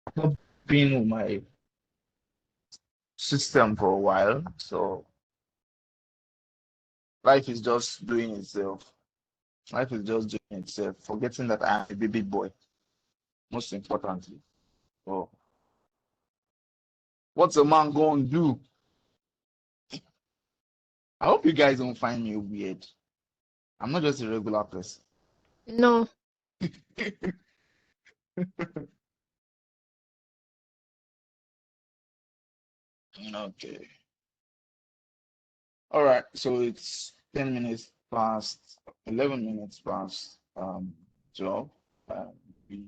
I've been with my system for a while, so life is just doing itself. Life is just doing itself, forgetting that I am a baby boy, most importantly. So, what's a man going to do? I hope you guys don't find me weird. I'm not just a regular person. No. Okay. All right. So it's 10 minutes past, 11 minutes past 12. We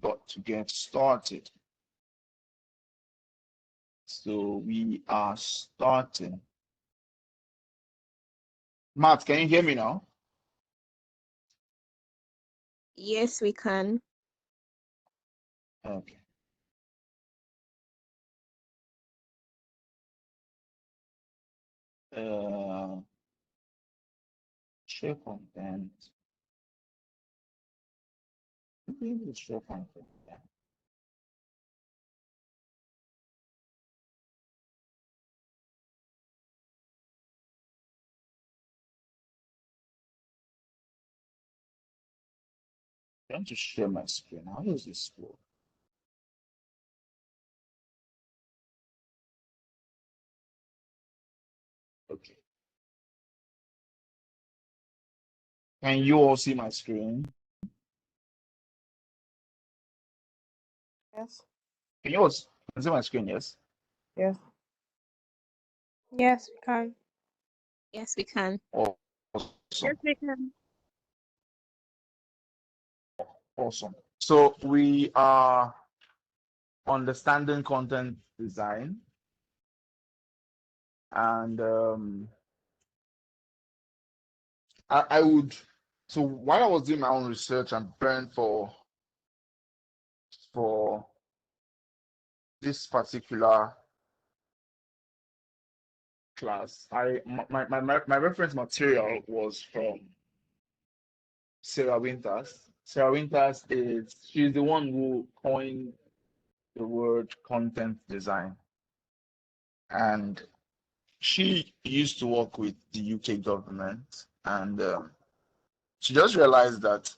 got to get started. So we are starting. Matt, can you hear me now? Yes, we can. Okay. Uh, share content. Maybe share content. Yeah. I want to share my screen. How does this work? Okay. Can you all see my screen? Yes. Can you all see my screen? Yes. Yes. Yes, we can. Yes, we can. Awesome. We can. Awesome. So we are understanding content design, and I would. So while I was doing my own research and preparing for this particular class, my reference material was from Sarah Winters. Sarah Winters she's the one who coined the word content design, and she used to work with the UK government, and she just realized that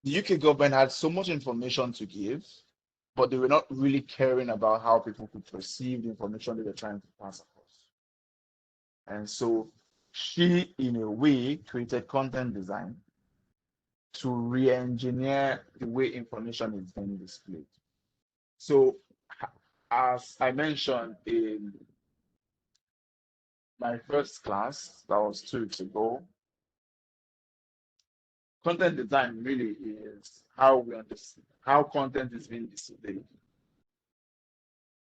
the UK government had so much information to give, but they were not really caring about how people could perceive the information they were trying to pass across. And so she, in a way, created content design to re-engineer the way information is being displayed. So, as I mentioned in my first class, that was 2 weeks ago, content design really is how we understand how content is being displayed,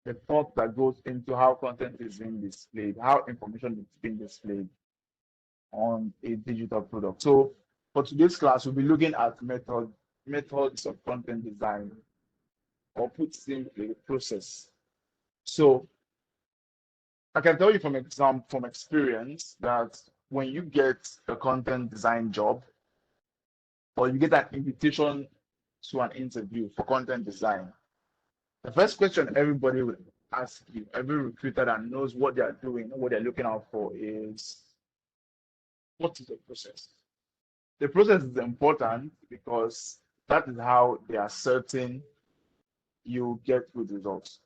the thought that goes into how content is being displayed, how information is being displayed on a digital product. So for today's class, we'll be looking at methods of content design, or put simply, process. So I can tell you from experience that when you get a content design job, or you get an invitation to an interview for content design, the first question everybody will ask you, every recruiter that knows what they are doing, what they're looking out for, is what is the process? The process is important because that is how they are certain you get good results.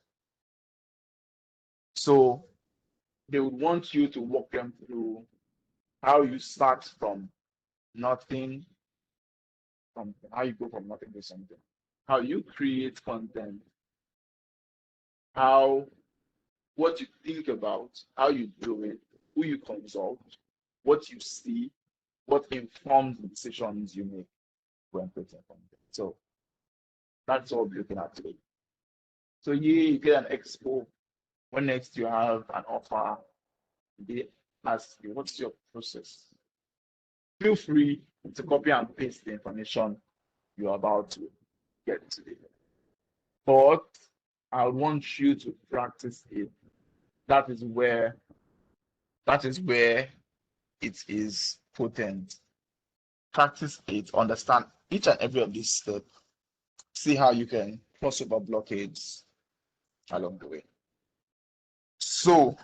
So they would want you to walk them through how you start from nothing, from how you go from nothing to something, how you create content, how what you think about, how you do it, who you consult, what you see, what informs the decisions you make when creating content. So that's all we're looking at today. So you get an expo. When next you have an offer, they ask you, what's your process? Feel free to copy and paste the information you're about to get today. But I want you to practice it. That is where it is potent. Practice it, understand each and every of these steps, see how you can crossover blockades along the way. So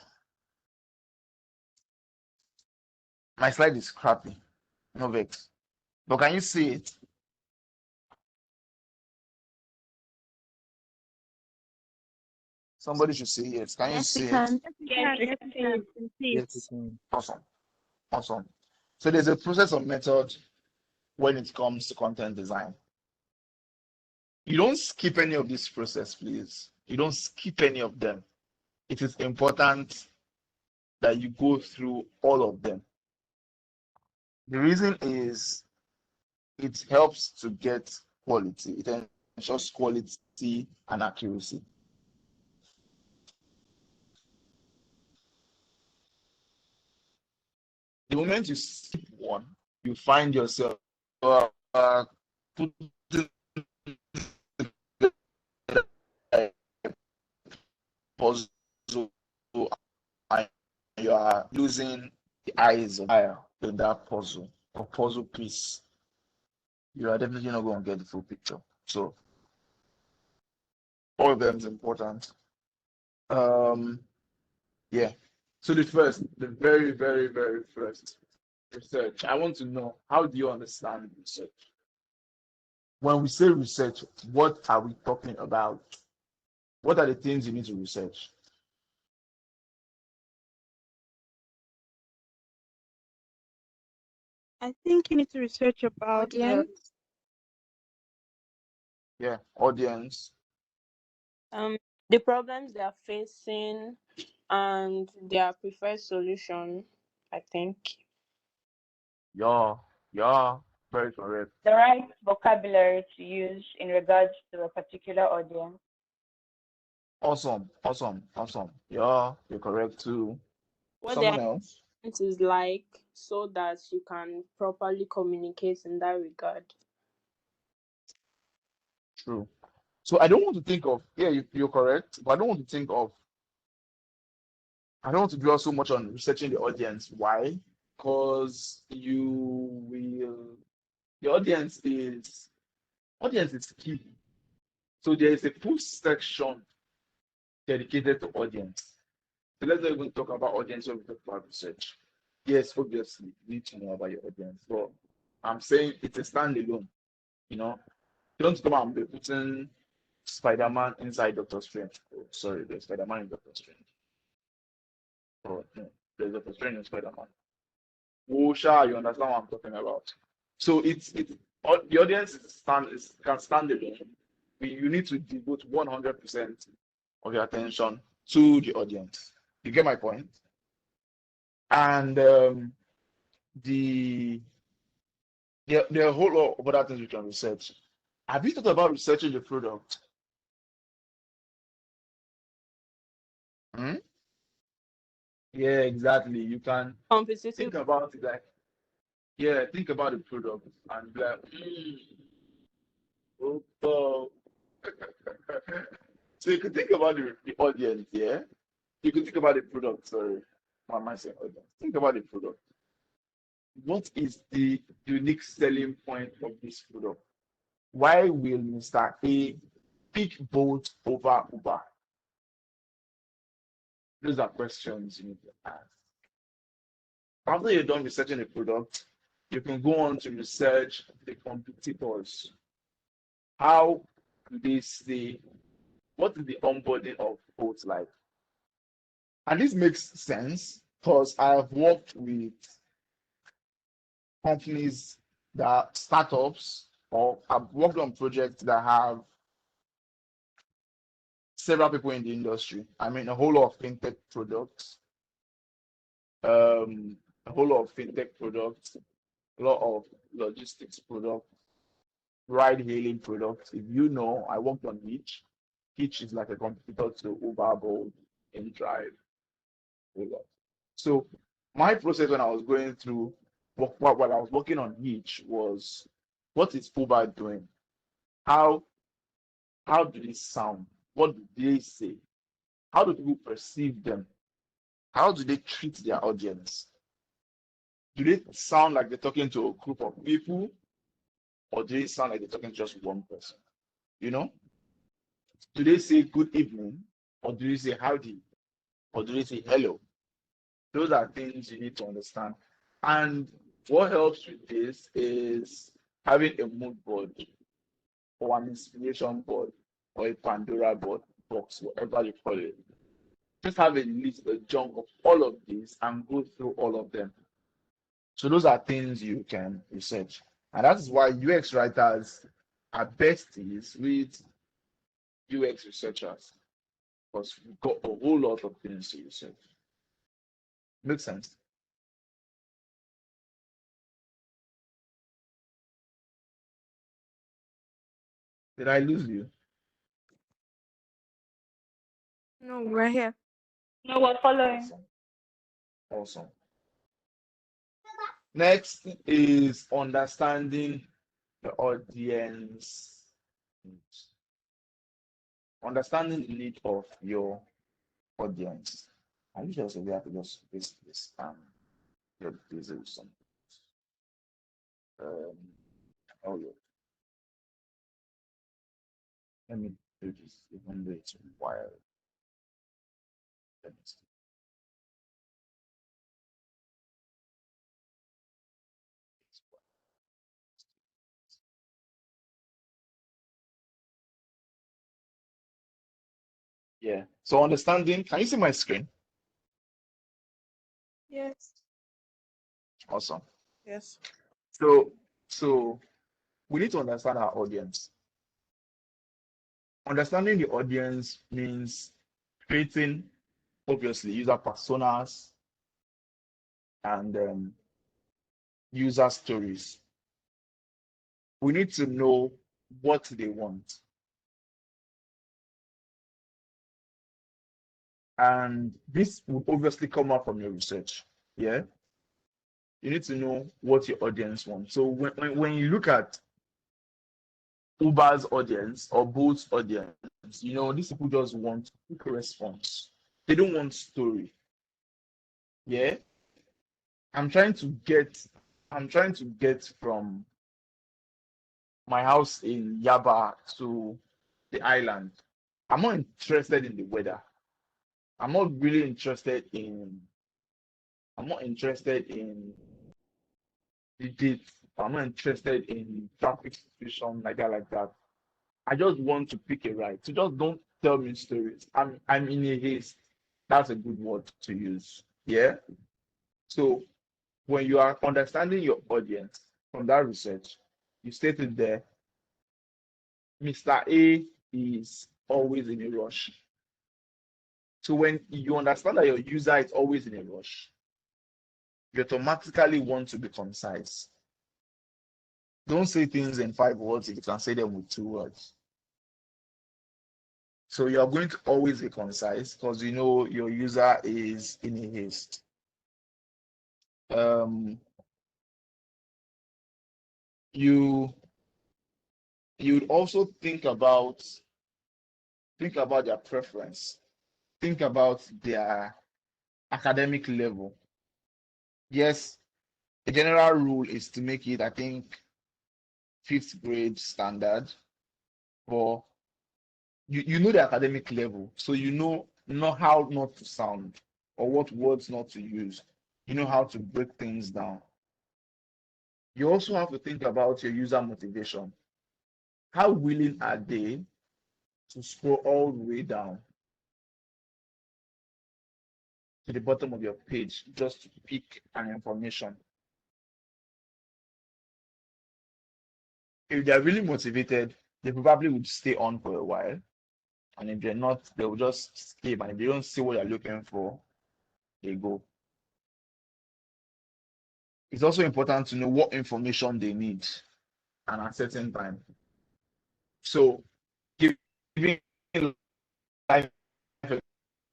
my slide is crappy, no vex. But can you see it? Somebody should say yes. Can you Yes, we see it? can. Yes, we can see Yes, it. we can. Awesome. Awesome. So there's a process of method when it comes to content design. You don't skip any of this process, please. You don't skip any of them. It is important that you go through all of them. The reason is it helps to get quality. It ensures quality and accuracy. The moment you skip one, you find yourself putting a puzzle and you are losing the eyes of in that puzzle or puzzle piece. You are definitely not going to get the full picture. So all of them is important. Yeah. So the very, very, very first research. I want to know, how do you understand research? When we say research, what are we talking about? What are the things you need to research? I think you need to research about Audience. Yeah, audience. um the problems they are facing and their preferred solution, I think. Yeah, yeah, very correct. The right vocabulary to use in regards to a particular audience. Awesome, awesome, awesome. Yeah, you're correct too. What their Someone else? intent is like, so that you can properly communicate in that regard. True. So I don't want to think of, yeah, you're correct, but I don't want to think of, I don't want to dwell so much on researching the audience. Why? Because the audience is key. So there is a full section dedicated to audience. So let's not even talk about audience when we talk about research. Yes, obviously, you need to know about your audience, but I'm saying it's a standalone. You know, you don't come and be putting Spider-Man inside Doctor Strange. Oh, sorry, there's Spider-Man in Doctor Strange. Oh, no, there's Doctor Strange in Spider-Man. Oh, sure, you understand what I'm talking about. So the audience can stand alone. You need to devote 100% of your attention to the audience. You get my point? And the there are a whole lot of other things we can research. Have you thought about researching the product? Hmm? Yeah, exactly. You can Competitive. think about it like, yeah, think about the product and be like, oh. So you could think about the audience, yeah? You could think about the product, sorry. Why am I saying audience? Think about the product. What is the unique selling point of this product? Why will Mr. A pick Bolt over Uber? Those are questions you need to ask. After you're done researching the product, you can go on to research the competitors. How do they say, what is the onboarding of Bolt like? And this makes sense because I have worked with companies that startups, or I've worked on projects that have several people in the industry. I mean, a whole lot of fintech products, a whole lot of fintech products, a lot of logistics products, ride hailing products. If you know, I worked on Hitch. Hitch is like a competitor to Uber, Bolt, and Drive. A lot. So my process when I was going through while I was working on Hitch was, what is Uber doing? How how do they sound? What do they say? How do people perceive them? How do they treat their audience? Do they sound like they're talking to a group of people, or do they sound like they're talking to just one person? You know? Do they say good evening, or do they say howdy, or do they say hello? Those are things you need to understand. And what helps with this is having a mood board or an inspiration board or a Pandora board box, whatever you call it. Just have a list, a chunk of all of these and go through all of them. So those are things you can research. And that is why UX writers are besties with UX researchers, because we've got a whole lot of things to research. Makes sense? Did I lose you? No, right here. No, we're following. Awesome. Awesome. Next is understanding the audience needs. Understanding the need of your audience. I usually also we have to just paste this get busy with some um oh yeah. Let me do this even though it's wild. Let me see. Yeah. So understanding, can you see my screen? Yes. Awesome. Yes. So we need to understand our audience. Understanding the audience means creating obviously user personas and user stories. We need to know what they want. And this will obviously come out from your research. Yeah. You need to know what your audience wants. So when you look at Uber's audience or Bolt's audience, these people just want quick response. They don't want story. Yeah. I'm trying to get from my house in Yaba to the island. I'm not interested in the weather. I'm not really interested in I'm not interested in the date. I'm not interested in traffic situation like that. I just want to pick a ride. So just don't tell me stories. I'm in a haste. That's a good word to use. Yeah. So when you are understanding your audience from that research, you stated there, Mr. A is always in a rush. So when you understand that your user is always in a rush, you automatically want to be concise. Don't say things in 5 words if you can say them with 2 words. So you're going to always be concise because you know your user is in a haste. You would also think about their preference. Think about their academic level. Yes, the general rule is to make it, I think, 5th grade standard, but you know the academic level, so you know how not to sound or what words not to use. You know how to break things down. You also have to think about your user motivation. How willing are they to scroll all the way down to the bottom of your page just to pick an information? If they're really motivated, they probably would stay on for a while. And if they're not, they will just skip. And if they don't see what you're looking for, they go. It's also important to know what information they need and at a certain time. So giving life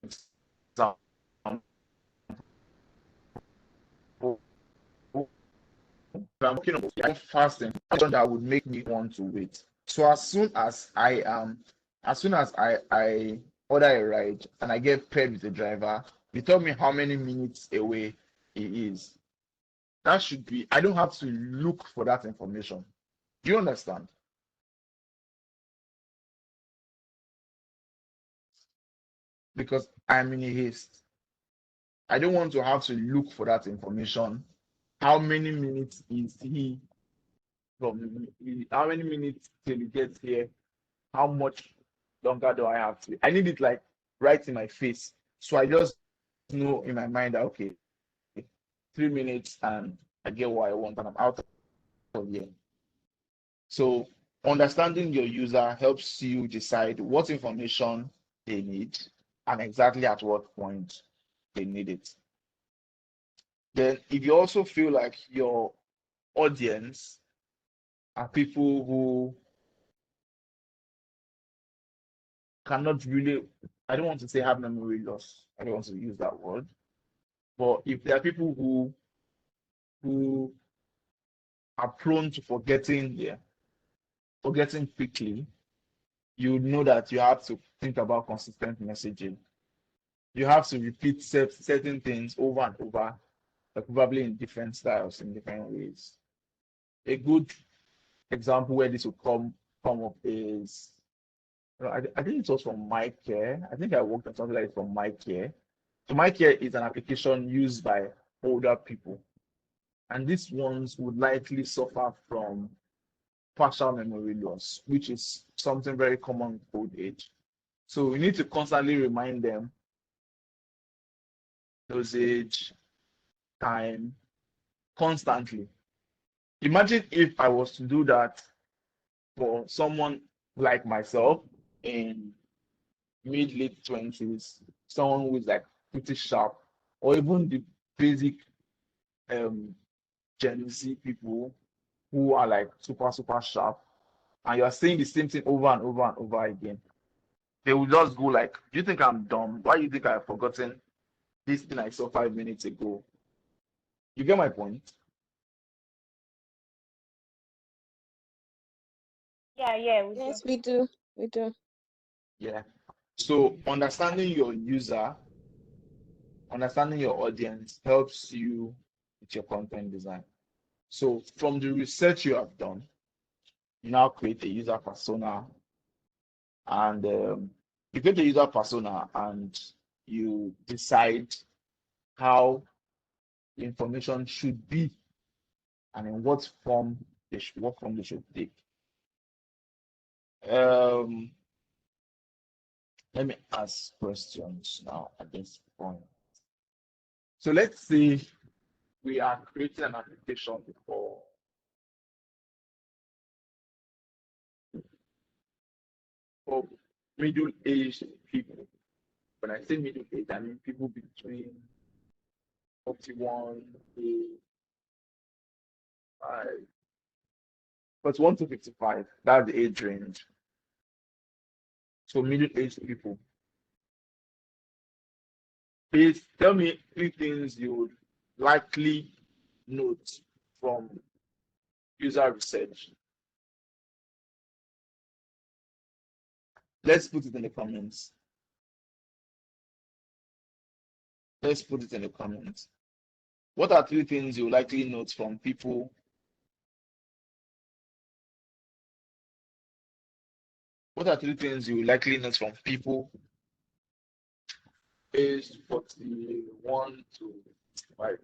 example, if I'm working on fast information that would make me want to wait. So as soon as I order a ride and I get paired with the driver, they tell me how many minutes away he is. That should be, I don't have to look for that information. Do you understand? because I'm in a haste. I don't want to have to look for that information. How many minutes is he from? How many minutes till he gets here? How much longer do I have to? I need it like right in my face. So I just know in my mind that okay, 3 minutes and I get what I want and I'm out of here. So understanding your user helps you decide what information they need and exactly at what point they need it. Then if you also feel like your audience are people who cannot really, I don't want to say have memory loss. I don't want to use that word. But if there are people who are prone to forgetting, yeah, forgetting quickly, you know that you have to think about consistent messaging. You have to repeat certain things over and over, probably in different styles, in different ways. A good example where this will come up is, I think it was from MyCare. I think I worked on something like from MyCare. So MyCare is an application used by older people, and these ones would likely suffer from partial memory loss, which is something very common with old age. So we need to constantly remind them dosage, time, constantly. Imagine if I was to do that for someone like myself in mid late 20s, someone who is like pretty sharp, or even the basic um Gen Z people who are like super sharp, and you are saying the same thing over and over and over again. They will just go like, "Do you think I'm dumb? Why do you think I've forgotten this thing I saw 5 minutes ago?" You get my point? Yeah, we do. Yes, we do. We do. Yeah. So understanding your user, understanding your audience helps you with your content design. So from the research you have done, you now create a user persona, and you create a user persona and you decide how the information should be and in what form they should take. Um, Let me ask questions now at this point. So let's say we are creating an application for middle-aged people. When I say middle-aged, I mean people between 41 to 5, 41 to 55. That's the age range. So middle-aged people. Please tell me 3 things you would likely note from user research. Let's put it in the comments. Let's put it in the comments. What are 3 things you likely note from people? What are 3 things you likely note from people aged 41 to 5?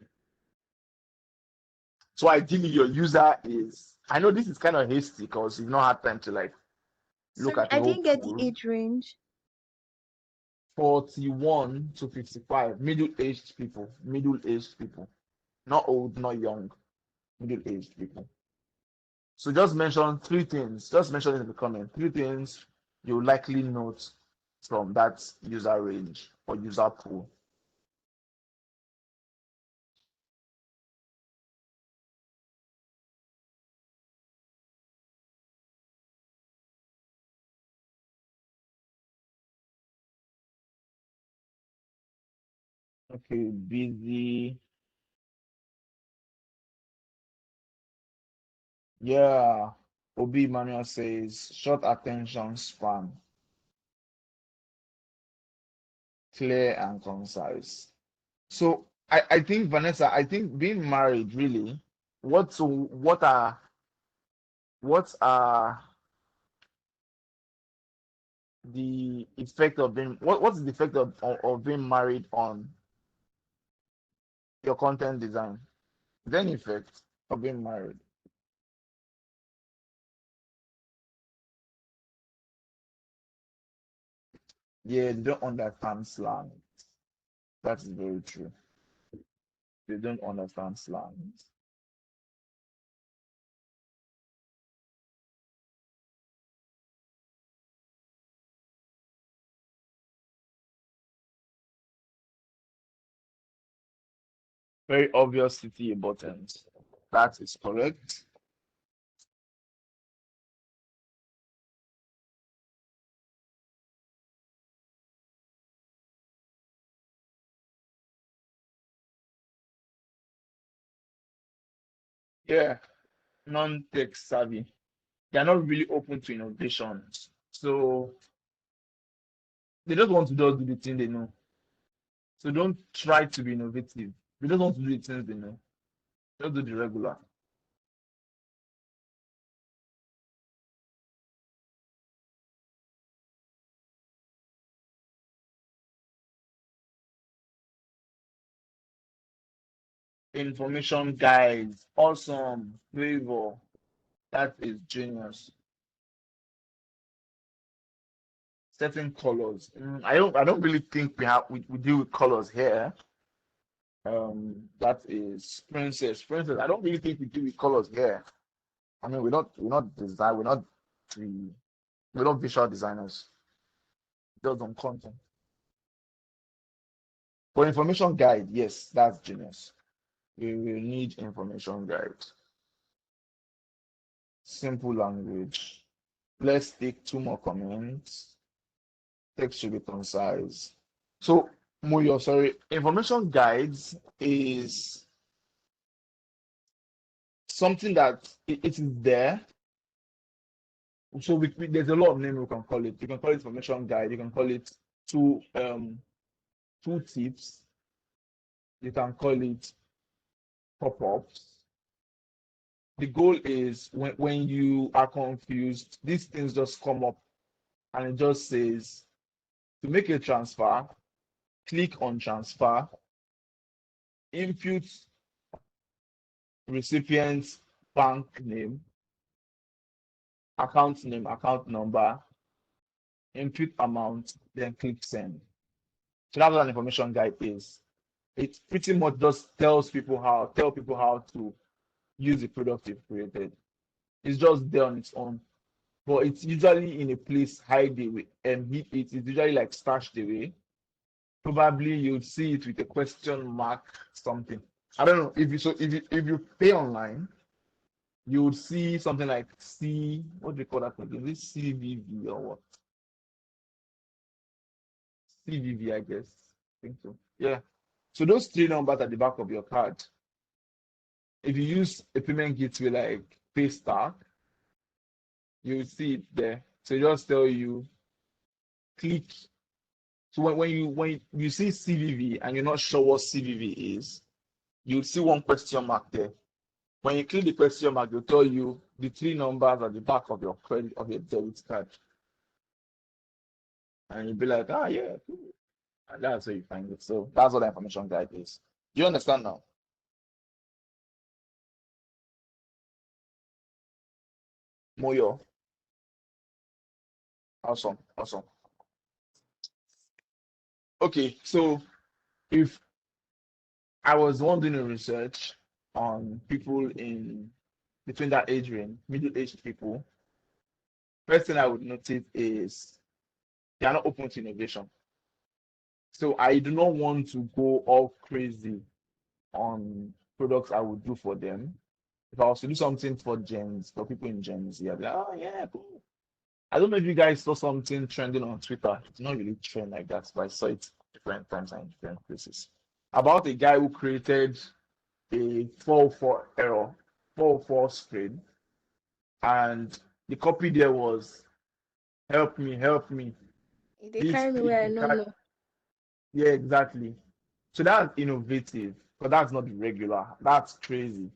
So ideally, your user is. I know this is kind of hasty because you've not had time to like look Sorry, at the I whole didn't get the pool. age range. 41 to 55, middle-aged people, not old, not young, middle-aged people. So just mention 3 things. Just mention it in the comment. 3 things you likely note from that user range or user pool. Okay, busy. Yeah. Obi Manuel says short attention span, clear and concise. So I think Vanessa, I think being married really, what are the effect of being what's the effect of being married on your content design? Then effect of being married. Yeah, they don't understand slang. That is very true. They don't understand slang. Very obvious city buttons. That is correct. Yeah, non-tech savvy. They're not really open to innovations. So they just want to just do the thing they know. So don't try to be innovative. They just want to do the things they know. Just do the regular. Information guides. Awesome. Flavor. That is genius. Certain colors. I don't really think we deal with colors here. That is princess. Princess. I don't really think we deal with colors here. I mean, we're not visual designers. Just on content. For information guide, yes, that's genius. We will need information guide. Simple language. Let's take two more comments. Text should be concise. So, Moyo, sorry, information guides is something that it is there. So there's a lot of names we can call it. You can call it information guide. You can call it two tips. You can call it pop-ups. The goal is when you are confused, these things just come up and it just says to make a transfer, click on transfer, input recipient's bank name, account name, account number, input amount, then click send. So that's what an information guide is. It pretty much just tell people how to use the product you've created. It's just there on its own. But it's usually in a place hide away and it's usually like stashed away. Probably you'll see it with a question mark something. I don't know if you pay online, you would see something like what do you call that again? Is it CVV or what? CVV, I guess. I think so. Yeah. So those three numbers at the back of your card, if you use a payment gateway like Paystack, you will see it there. So it just tell you click. So when you see CVV and you're not sure what CVV is, you'll see one question mark there. When you click the question mark, it'll tell you the three numbers at the back of your debit card. And you'll be like, yeah, cool. And that's where you find it. So that's what the information guide is. Do you understand now? Moyo. Awesome. Awesome. Okay, so if I was doing a research on people in between that age range, middle-aged people, first thing I would notice is they are not open to innovation. So I do not want to go all crazy on products I would do for them. If I was to do something for people in Gen Z, I'd be like, oh yeah, cool. I don't know if you guys saw something trending on Twitter. It's not really trend like that, but I saw it different times and in different places. About a guy who created a 404 error, 404 screen, and the copy there was help me, help me. They This carry me page, where I you don't know. yeah, exactly. So that's innovative, but that's not regular. That's crazy.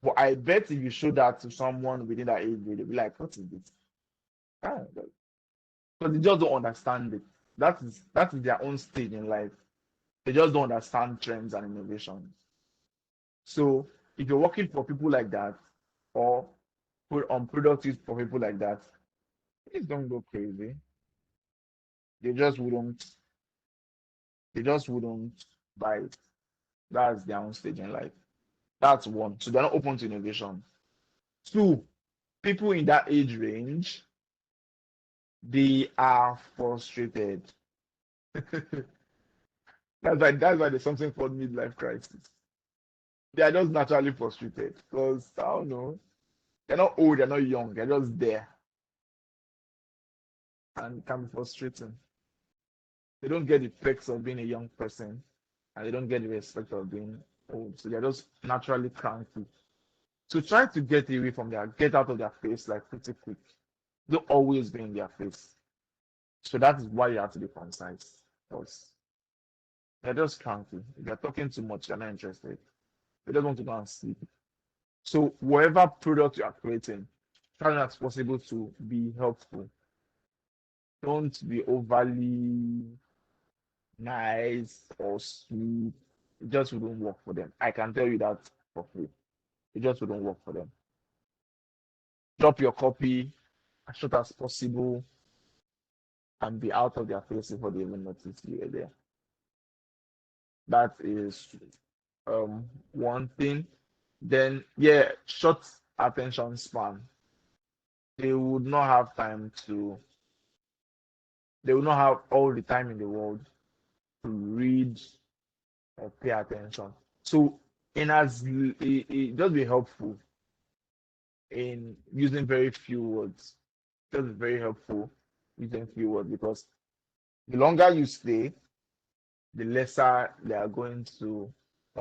But I bet if you show that to someone within that age, they'll be like, what is this? Ah, because they just don't understand it. That is their own stage in life. They just don't understand trends and innovations. So if you're working for people like that, or put on products used for people like that, please don't go crazy. They just wouldn't. They just wouldn't buy it. That's their own stage in life. That's one. So they're not open to innovation. Two, people in that age range, they are frustrated. That's why there's something called midlife crisis. They are just naturally frustrated because I don't know. They're not old, they're not young, they're just there. And it can be frustrating. They don't get the perks of being a young person and they don't get the respect of being old. So they're just naturally cranky. So try to get out of their face like pretty quick. Don't always be in their face. So that is why you have to be concise. Because they're just cranky. If you're talking too much, they're not interested. They just want to go and sleep. So whatever product you are creating, try as possible to be helpful. Don't be overly nice or sweet. It just wouldn't work for them. I can tell you that for free. It just wouldn't work for them. Drop your copy as short as possible and be out of their face before they even notice you are there. That is one thing. Then yeah, short attention span. They would not have time to. They will not have all the time in the world to read or pay attention. So, it just be helpful in using very few words. Just be very helpful using few words because the longer you stay, the lesser they are going to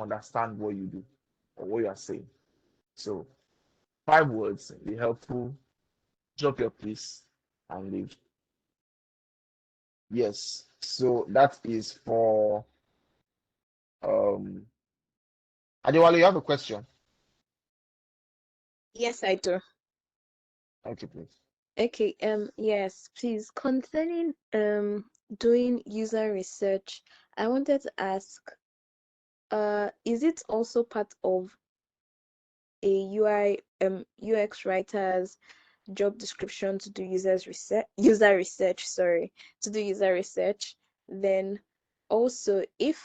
understand what you do or what you are saying. So, 5 words, be helpful, drop your piece, and leave. Yes. So that is for Adewale, you have a question? Yes, I do. Okay, please. Okay, yes, please. Concerning doing user research, I wanted to ask, is it also part of a UX writer's job description to do to do user research? Then also, if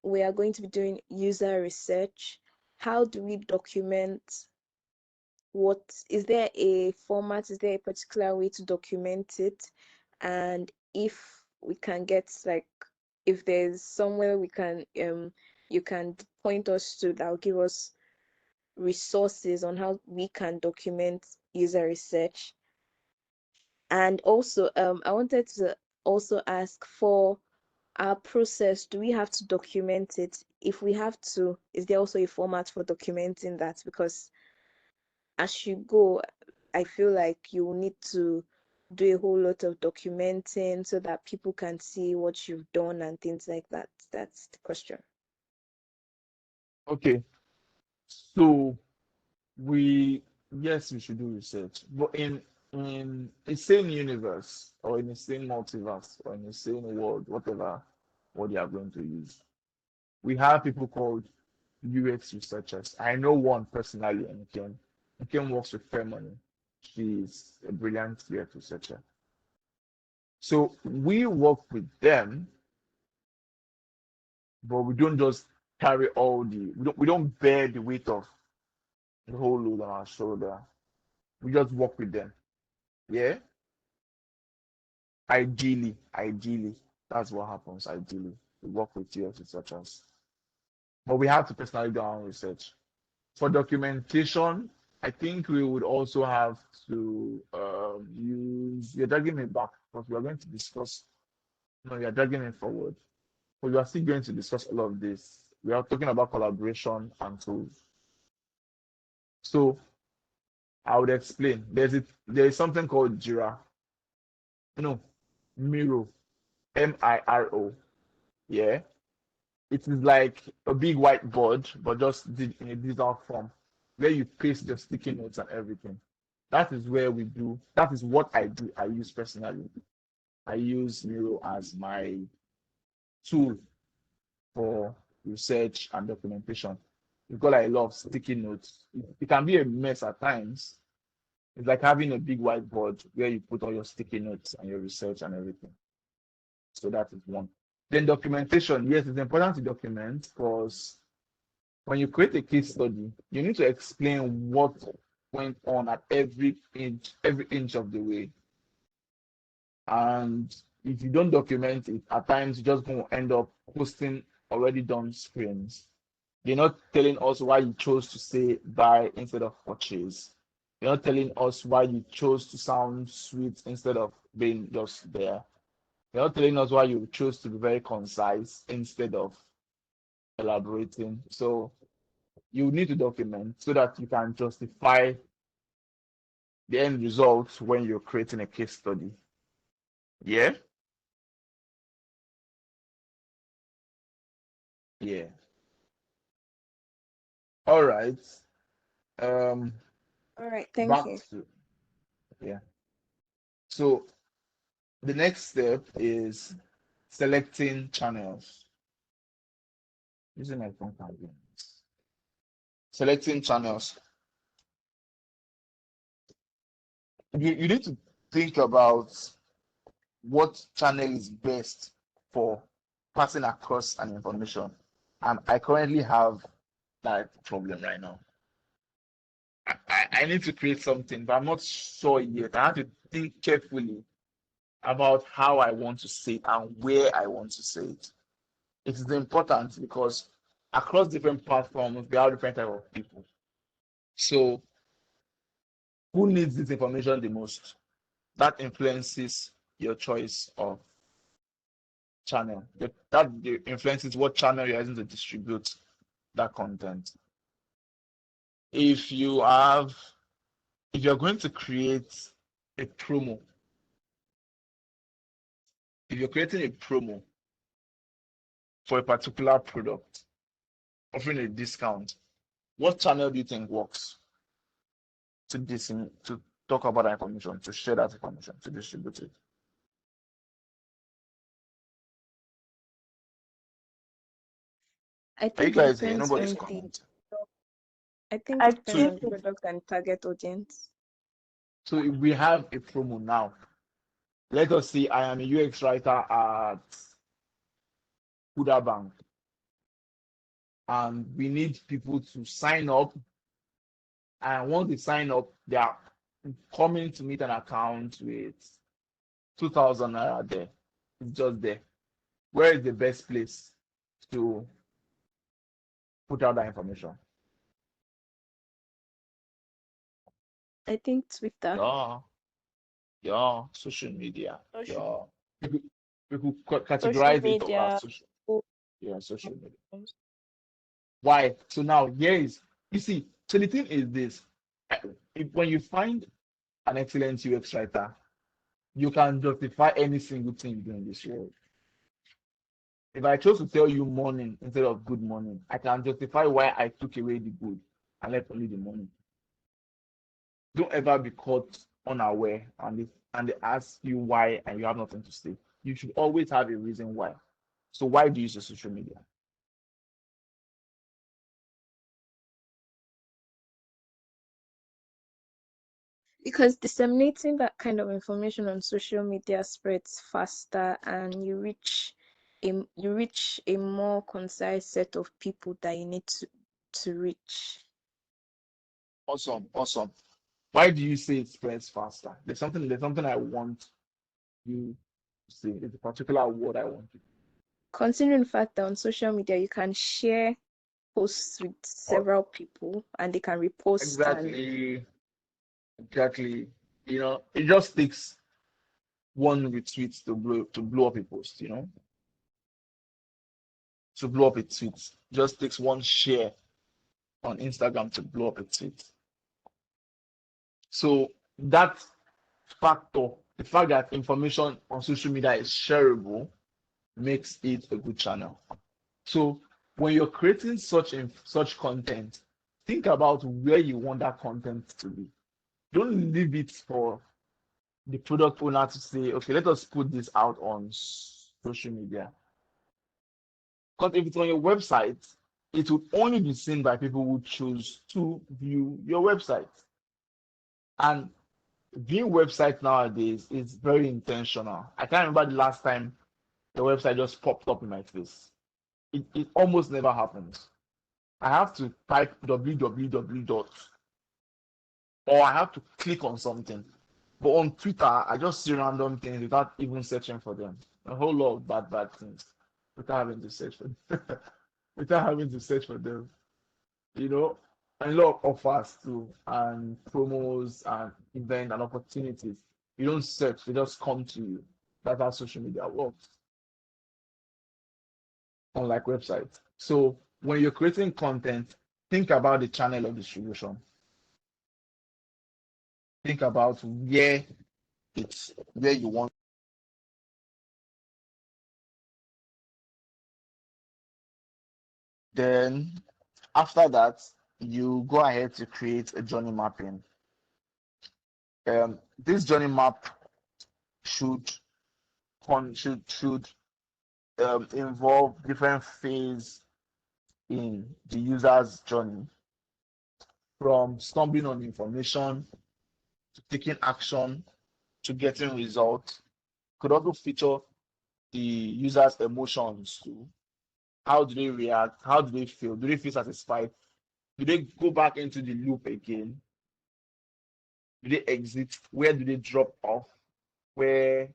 we are going to be doing user research, how do we document what is there a format, is there a particular way to document it? And if we can get like if there's somewhere we can you can point us to that will give us resources on how we can document user research. And also I wanted to also ask, for our process, do we have to document it? If we have to, is there also a format for documenting that? Because as you go, I feel like you will need to do a whole lot of documenting so that people can see what you've done and things like that. That's the question. Okay. So we yes, we should do research, but in the same universe or in the same multiverse or in the same world, whatever what they are going to use, we have people called UX researchers. I know one personally, and Ken works with Fairmoney. She's a brilliant UX researcher. So we work with them, but we don't just carry we don't bear the weight of the whole load on our shoulder. We just work with them. Yeah. Ideally, that's what happens. Ideally, we work with UX researchers, but we have to personally do our own research. For documentation, I think we would also have to use. You're dragging me back because we are going to discuss. No, you're dragging me forward. But we are still going to discuss all of this. We are talking about collaboration and tools. So I would explain. There is something called Jira. No, Miro. Miro. Yeah. It is like a big whiteboard, but just in a digital form, where you paste your sticky notes and everything. That is what I do. I use personally. I use Miro as my tool for research and documentation. Because I love sticky notes. It can be a mess at times. It's like having a big whiteboard where you put all your sticky notes and your research and everything. So that is one. Then documentation. Yes, it's important to document because when you create a case study, you need to explain what went on at every inch of the way. And if you don't document it, at times you're just going to end up posting already done screens. You're not telling us why you chose to say buy instead of purchase. You're not telling us why you chose to sound sweet instead of being just there. You're not telling us why you chose to be very concise instead of elaborating. So you need to document so that you can justify the end result when you're creating a case study. Yeah? Yeah. All right. Um, All right, thank back you. to yeah. So the next step is selecting channels. Using my phone campaign. Selecting channels. You need to think about what channel is best for passing across an information. And I currently have that problem right now. I need to create something, but I'm not sure yet. I have to think carefully about how I want to say it and where I want to say it. It is important because across different platforms, there are different type of people. So who needs this information the most? That influences your choice of channel. That influences what channel you're using to distribute that content. If you have, if you're going to create a promo, if you're creating a promo for a particular product, offering a discount, what channel do you think works to talk about that information, to share that information, to distribute it? I Are you think it guys there? depends Nobody's on the commenting. I think I it depends So, on think the product and target audience. so if we have a promo now, let us say I am a UX writer at Huda Bank, and we need people to sign up. And once they sign up, they are coming to meet an account with 2,000 naira there. It's just there. Where is the best place to put out that information? I think Twitter. Yeah, yeah, social media. Social, Yeah, we could, we could social categorize it as media. social. Oh, Yeah, social media. Why? So now here is, you see. So the thing is this: when you find an excellent UX writer, you can justify any single thing you do in this world. If I chose to tell you morning instead of good morning, I can justify why I took away the good and left only the morning. Don't ever be caught unaware and they ask you why and you have nothing to say. You should always have a reason why. So why do you use social media? Because disseminating that kind of information on social media spreads faster and you reach a more concise set of people that you need to reach. Awesome, awesome. Why do you say it spreads faster? There's something I want you to say. It's a particular word I want you. Considering the fact that on social media you can share posts with Or several people and they can repost and exactly, exactly. It just takes one retweet to blow up a post. To blow up a tweet. Just takes one share on Instagram to blow up a tweet. So that factor, the fact that information on social media is shareable, makes it a good channel. So when you're creating such content, think about where you want that content to be. Don't leave it for the product owner to say, okay, let us put this out on social media. Because if it's on your website, it will only be seen by people who choose to view your website. And viewing websites nowadays is very intentional. I can't remember the last time the website just popped up in my face. It almost never happens. I have to type www dot, or I have to click on something. But on Twitter, I just see random things without even searching for them. A whole lot of bad things without having to search for them. Without having to search for them. You know, and a lot of offers too, and promos and events and opportunities. You don't search, they just come to you. That's how social media works, unlike websites. So when you're creating content, think about the channel of distribution. Think about where you want. Then after that, you go ahead to create a journey mapping. This journey map should involve different phases in the user's journey, from stumbling on information to taking action to getting results. Could also feature the user's emotions too. How do they react? How do they feel? Do they feel satisfied? Do they go back into the loop again? Do they exit? Where do they drop off? Where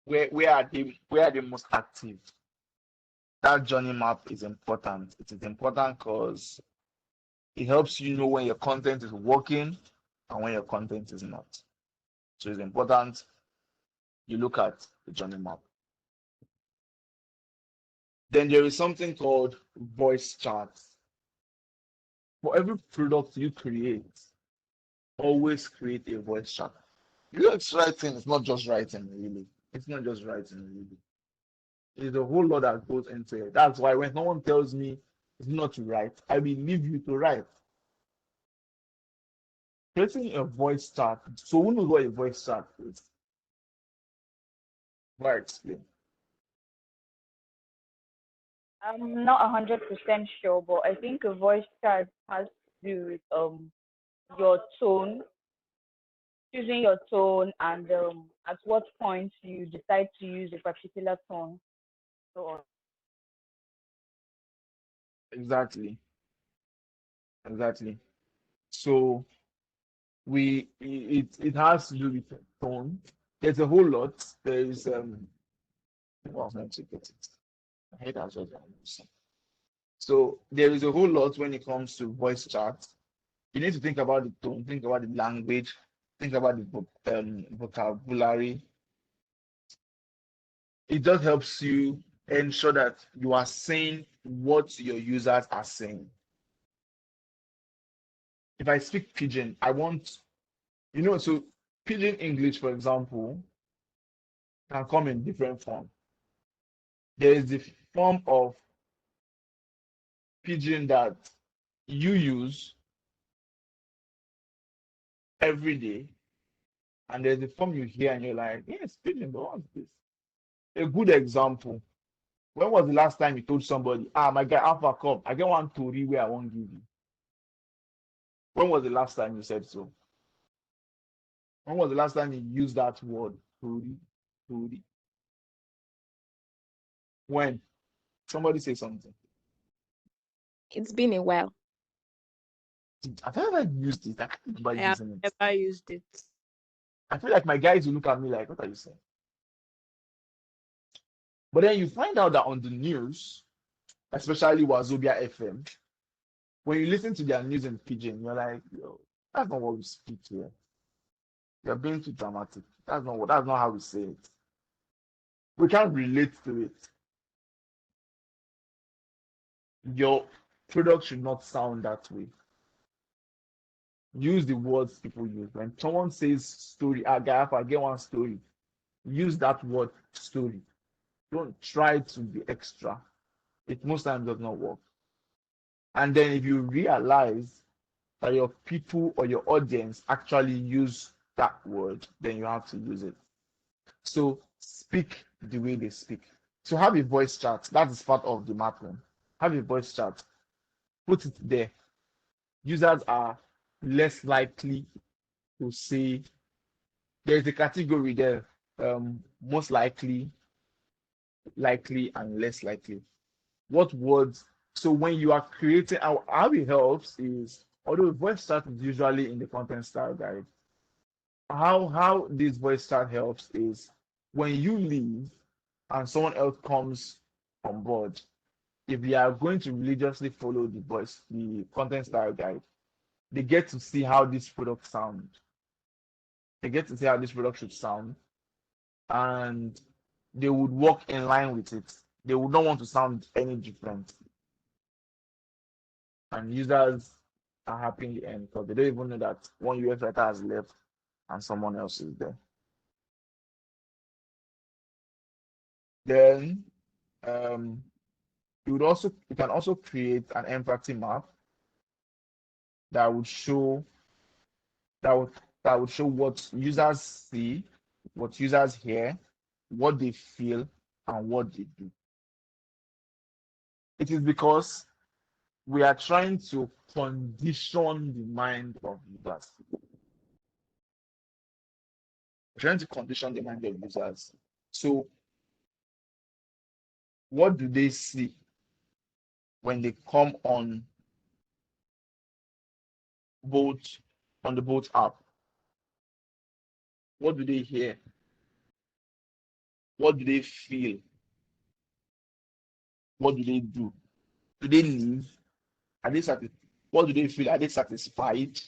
where are they most active? That journey map is important. It is important because it helps you know when your content is working and when your content is not. So it's important you look at the journey map. Then there is something called voice charts. For every product you create, always create a voice chart. UX writing is not just writing, really. It's not just writing, really. There's a whole lot that goes into it. That's why when someone tells me it's not to write, I will leave you to write. Creating a voice chart. So who knows what a voice chart is? Why explain? I'm not 100% sure, but I think a voice chart has to do with your tone, choosing your tone, and at what point you decide to use a particular tone. So on. Exactly. Exactly. So it has to do with tone. There's a whole lot. There is well, I'm going to get it. I hate as well. So there is a whole lot when it comes to voice chat. You need to think about the tone, think about the language, think about the vocabulary. It just helps you ensure that you are saying what your users are saying. If I speak pidgin, I want, so pidgin English, for example, can come in different form. There is the form of pidgin that you use every day, and there's the form you hear and you're like, yes, pidgin, but what's this? A good example. When was the last time you told somebody, my guy, Alpha, come, I get one story where I won't give you? When was the last time you said so? When was the last time you used that word, story, story? When? Somebody say something. It's been a while. I've never used it. I can't remember I have using it. never used it. I feel like my guys will look at me like, what are you saying? But then you find out that on the news, especially Wazobia FM, when you listen to their news in pidgin, you're like, yo, that's not what we speak here. You're being too dramatic. That's not how we say it. We can't relate to it. Your product should not sound that way. Use the words people use. When someone says story, I get one story. Use that word story. Don't try to be extra. It most times does not work. And then if you realize that your people or your audience actually use that word, then you have to use it. So speak the way they speak. So have a voice chat. That is part of the mapping. Have a voice chat. Put it there. Users are less likely to say there's a category there. Most likely, likely, and less likely. What words? So when you are creating, how it helps is, although voice chat is usually in the content style guide, how this voice chat helps is when you leave and someone else comes on board, if they are going to religiously follow the content style guide, they get to see how this product sound. They get to see how this product should sound, and they would walk in line with it. They would not want to sound any different. And users are happy in the end because they don't even know that one UX writer has left and someone else is there. Then you can also create an empathy map that would show what users see, what users hear, what they feel, and what they do. It is because we are trying to condition the mind of users. We're trying to condition the mind of users. So what do they see when they come on the Bolt app? What do they hear? What do they feel? What do they do? Do they leave? Are they satisfied? What do they feel? Are they satisfied?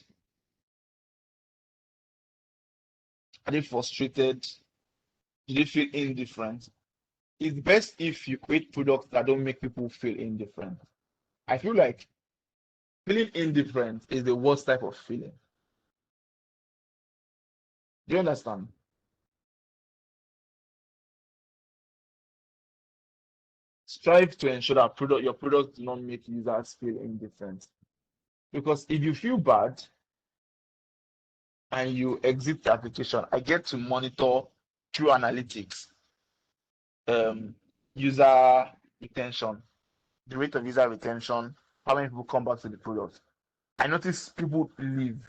Are they frustrated? Do they feel indifferent? It's best if you create products that don't make people feel indifferent. I feel like feeling indifferent is the worst type of feeling. Do you understand? Strive to ensure that your product do not make users feel indifferent. Because if you feel bad and you exit the application, I get to monitor through analytics user retention, the rate of user retention, how many people come back to the product. I notice people leave.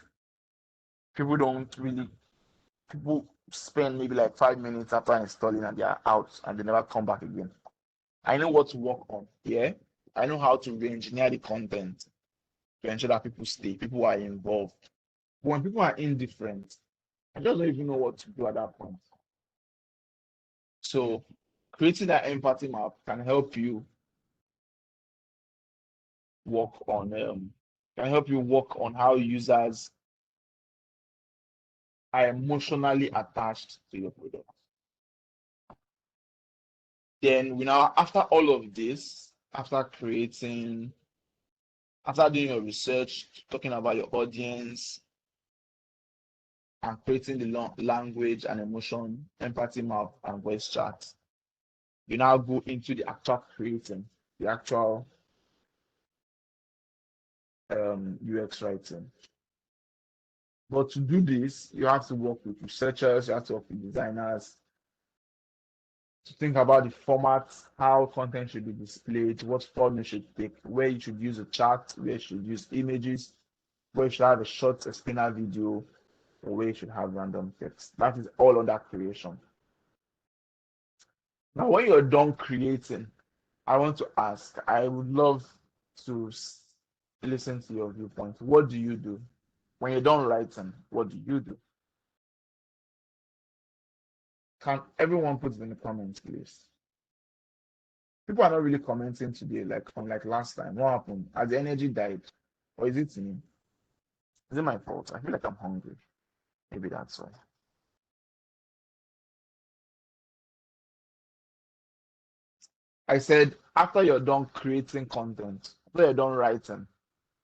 People spend maybe like 5 minutes after installing and they are out and they never come back again. I know what to work on. Yeah. I know how to re-engineer the content to ensure that people stay, people are involved. But when people are indifferent, I just don't even know what to do at that point. So creating that empathy map can help you work on how users are emotionally attached to your product. Then after all of this, after doing your research, talking about your audience, and creating the language and emotion, empathy map, and voice chat, you now go into the actual creating, the actual UX writing. But to do this, you have to work with researchers, you have to work with designers to think about the format, how content should be displayed, what form you should take, where you should use a chart, where you should use images, where you should have a short explainer video, or where you should have random text. That is all under creation. Now, when you're done creating, I want to ask, I would love to listen to your viewpoint. What do you do? When you're done writing, what do you do? Can everyone put it in the comments, please? People are not really commenting today, like unlike last time. What happened? Has the energy died? Or is it me? Is it my fault? I feel like I'm hungry. Maybe that's why. I said after you're done creating content, after you're done writing,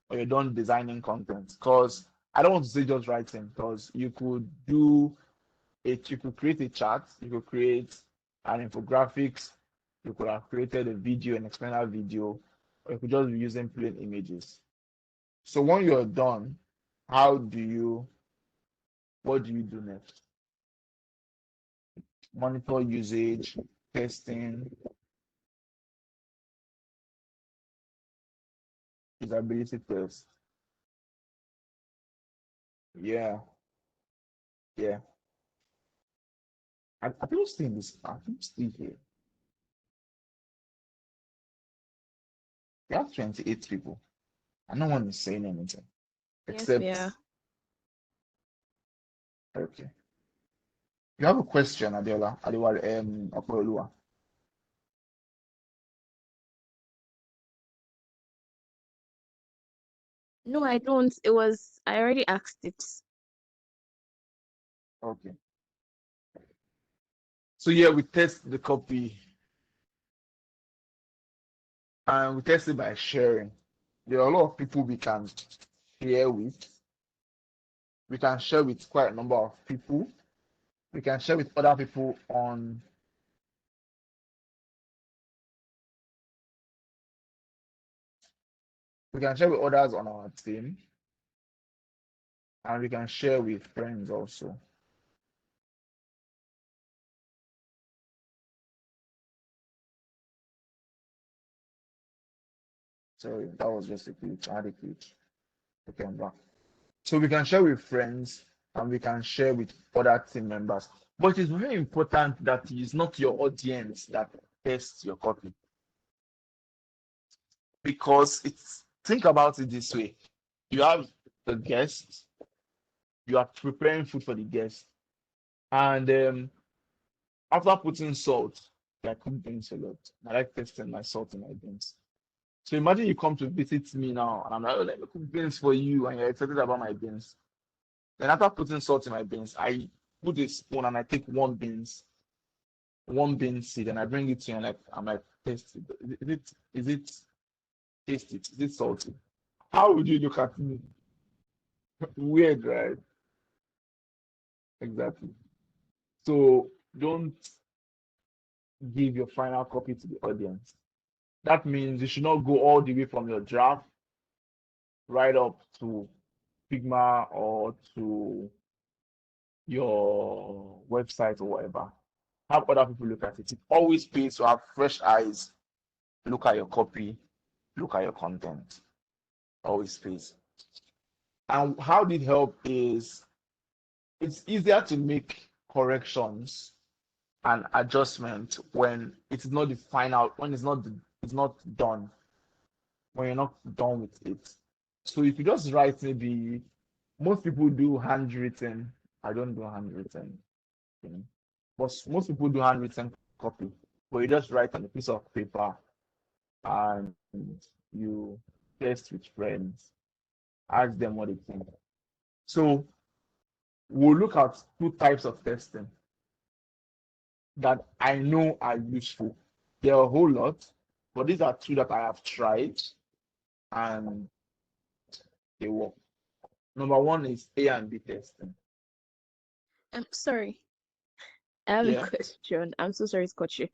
or you're done designing content, because I don't want to say just writing, because you could create a chart, you could create an infographics, you could have created a video, an explainer video, or you could just be using plain images. So when you're done, how do you What do you do next? Monitor usage, testing, usability test. Yeah, yeah. I think still in this. I think still here. We have 28 people. And no one is saying anything Yes, we except are. okay. You have a question, Adela, Adewale, Opolua. No, I don't. I already asked it. Okay. So yeah, we test the copy and we test it by sharing. There are a lot of people we can share with. We can share with quite a number of people. We can share with other people on we can share with others on our team, and we can share with friends also. So that was just a quick, I had a quick okay, I'm back. So we can share with friends and we can share with other team members. But it's very important that it's not your audience that tests your copy. Because think about it this way. You have the guest, you are preparing food for the guest, and after putting salt, I cook beans a lot. I like testing my salt in my beans. So imagine you come to visit me now, and I'm like, oh, let me cook beans for you, and you're excited about my beans. Then after putting salt in my beans, I put a spoon and I take one bean seed, and I bring it to you, and I'm like, taste it. Is it tasty? Is it salty? How would you look at me? Weird, right? Exactly. So don't give your final copy to the audience. That means you should not go all the way from your draft right up to Figma or to your website or whatever. Have other people look at it. It always pays to have fresh eyes, look at your copy, look at your content. Always pays. And how did help is it's easier to make corrections and adjustment when it's not the final, when it's not done, when you're not done with it. So if you just write maybe most people do handwritten. I don't do handwritten. You know. But most people do handwritten copy. But you just write on a piece of paper and you test with friends, ask them what they think. So we'll look at two types of testing that I know are useful. There are a whole lot, but these are two that I have tried and they work. Number one is A and B testing. I'm sorry. I have a Yeah, question. I'm so sorry to cut you.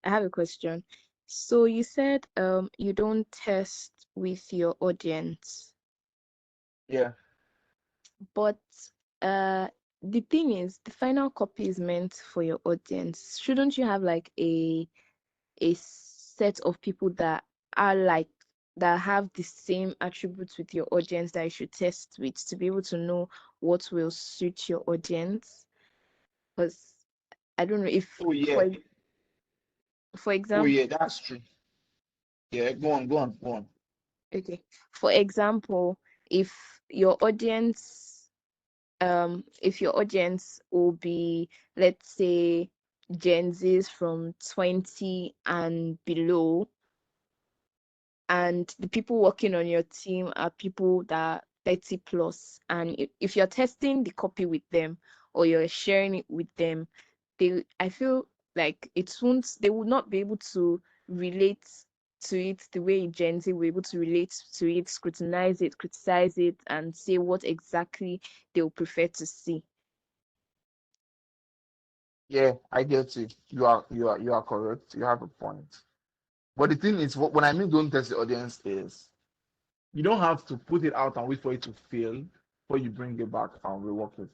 I have a question. So you said you don't test with your audience, yeah, but uh the thing is the final copy is meant for your audience. Shouldn't you have like a set of people that are like that have the same attributes with your audience that you should test with to be able to know what will suit your audience? Because I don't know if oh yeah, for oh example, yeah, that's true. Yeah, go on. okay, for example, if your audience will be, let's say, Gen Zs from 20 and below, and the people working on your team are people that are 30 plus, and if you're testing the copy with them or you're sharing it with them, I feel like they would not be able to relate to it the way Gen Z were able to relate to it, scrutinize it, criticize it, and say what exactly they'll prefer to see. Yeah, I get you. You are correct. You have a point. But the thing is, when I mean don't test the audience is you don't have to put it out and wait for it to fail before you bring it back and rework it.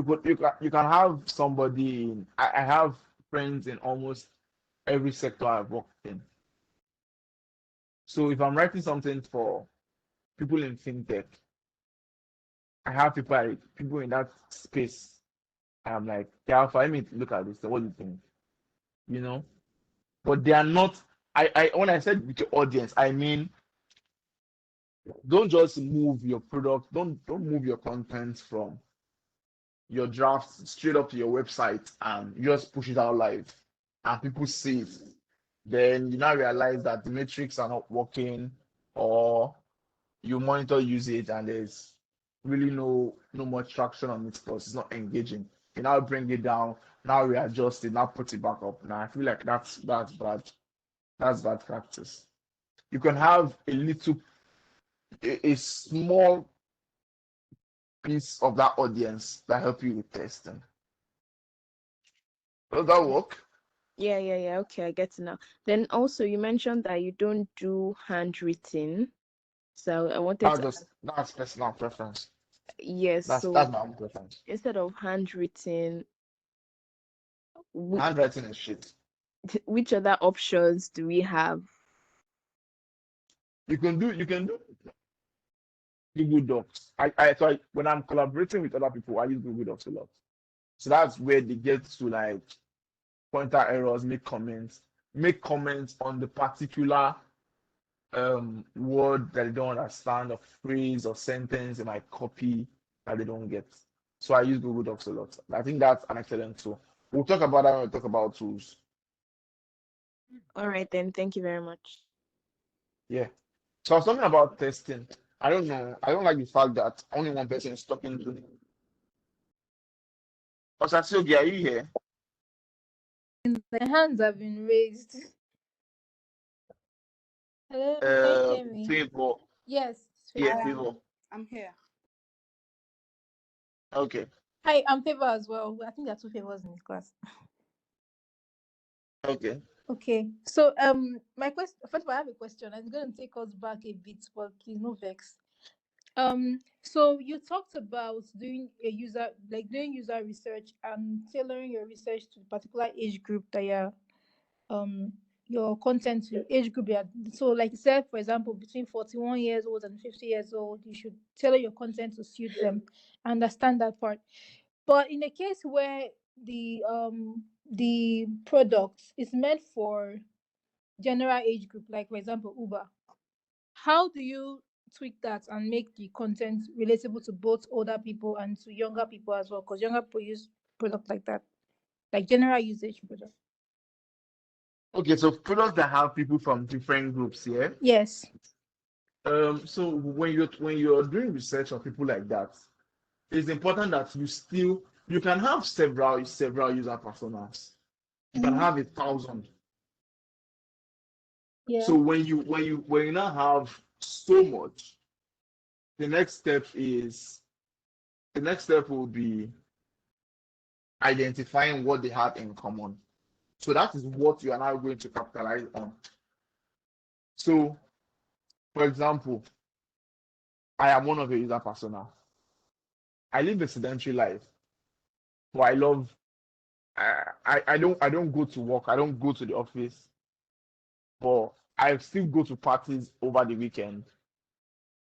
you can have somebody in, I have friends in almost every sector I've worked in. So if I'm writing something for people in fintech, I have people in that space. I'm like, yeah, Alpha, let me look at this. What do you think? You know? But they are not. I when I said with your audience, I mean don't just move your product, don't move your content from your drafts straight up to your website and you just push it out live and people see it. Then you now realize that the metrics are not working, or you monitor usage and there's really no much traction on it because it's not engaging. You now bring it down, now readjust it, now put it back up. Now I feel like that's bad. That's bad practice. You can have a small piece of that audience that help you with testing. Does that work? Yeah. Okay, I get it now. Then also you mentioned that you don't do handwritten. So I wanted to That's personal preference. yes, That's so my own preference. instead of handwritten, Handwriting is shit. which other options do we have? You can do Google Docs. So when I'm collaborating with other people, I use Google Docs a lot. So that's where they get to like pointer errors, make comments on the particular word that they don't understand, or phrase or sentence in my copy that they don't get. So I use Google Docs a lot. I think that's an excellent tool. We'll talk about that when we talk about tools. All right then, thank you very much. Yeah. So I was talking about testing. I don't know. I don't like the fact that only one person is talking to me. Osasiogi, are you here? The hands have been raised. Hello, can you hear me? Favor. Yes. Yeah, Favor. Favor. I'm here. Okay. Hi, I'm Favor as well. I think there are two Favors in this class. Okay. Okay. So my question, first of all, I have a question. I'm going to take us back a bit, but please no vex. So you talked about doing user research and tailoring your research to a particular age group that you're your content to age group. So like you said, for example, between 41 years old and 50 years old, you should tailor your content to suit them. I understand that part. But in a case where the product is meant for general age group, like for example Uber, how do you tweak that and make the content relatable to both older people and to younger people as well? Because younger people use product like that, like general usage product. Okay, so products that have people from different groups, yeah. Yes. So when you're doing research on people like that, it's important that you can have several user personas. You can have 1,000. Yeah. So when you now have so much, the next step will be identifying what they have in common. So that is what you are now going to capitalize on. So, for example, I am one of a user persona. I live a sedentary life, but I love. I don't go to work. I don't go to the office, but I still go to parties over the weekend.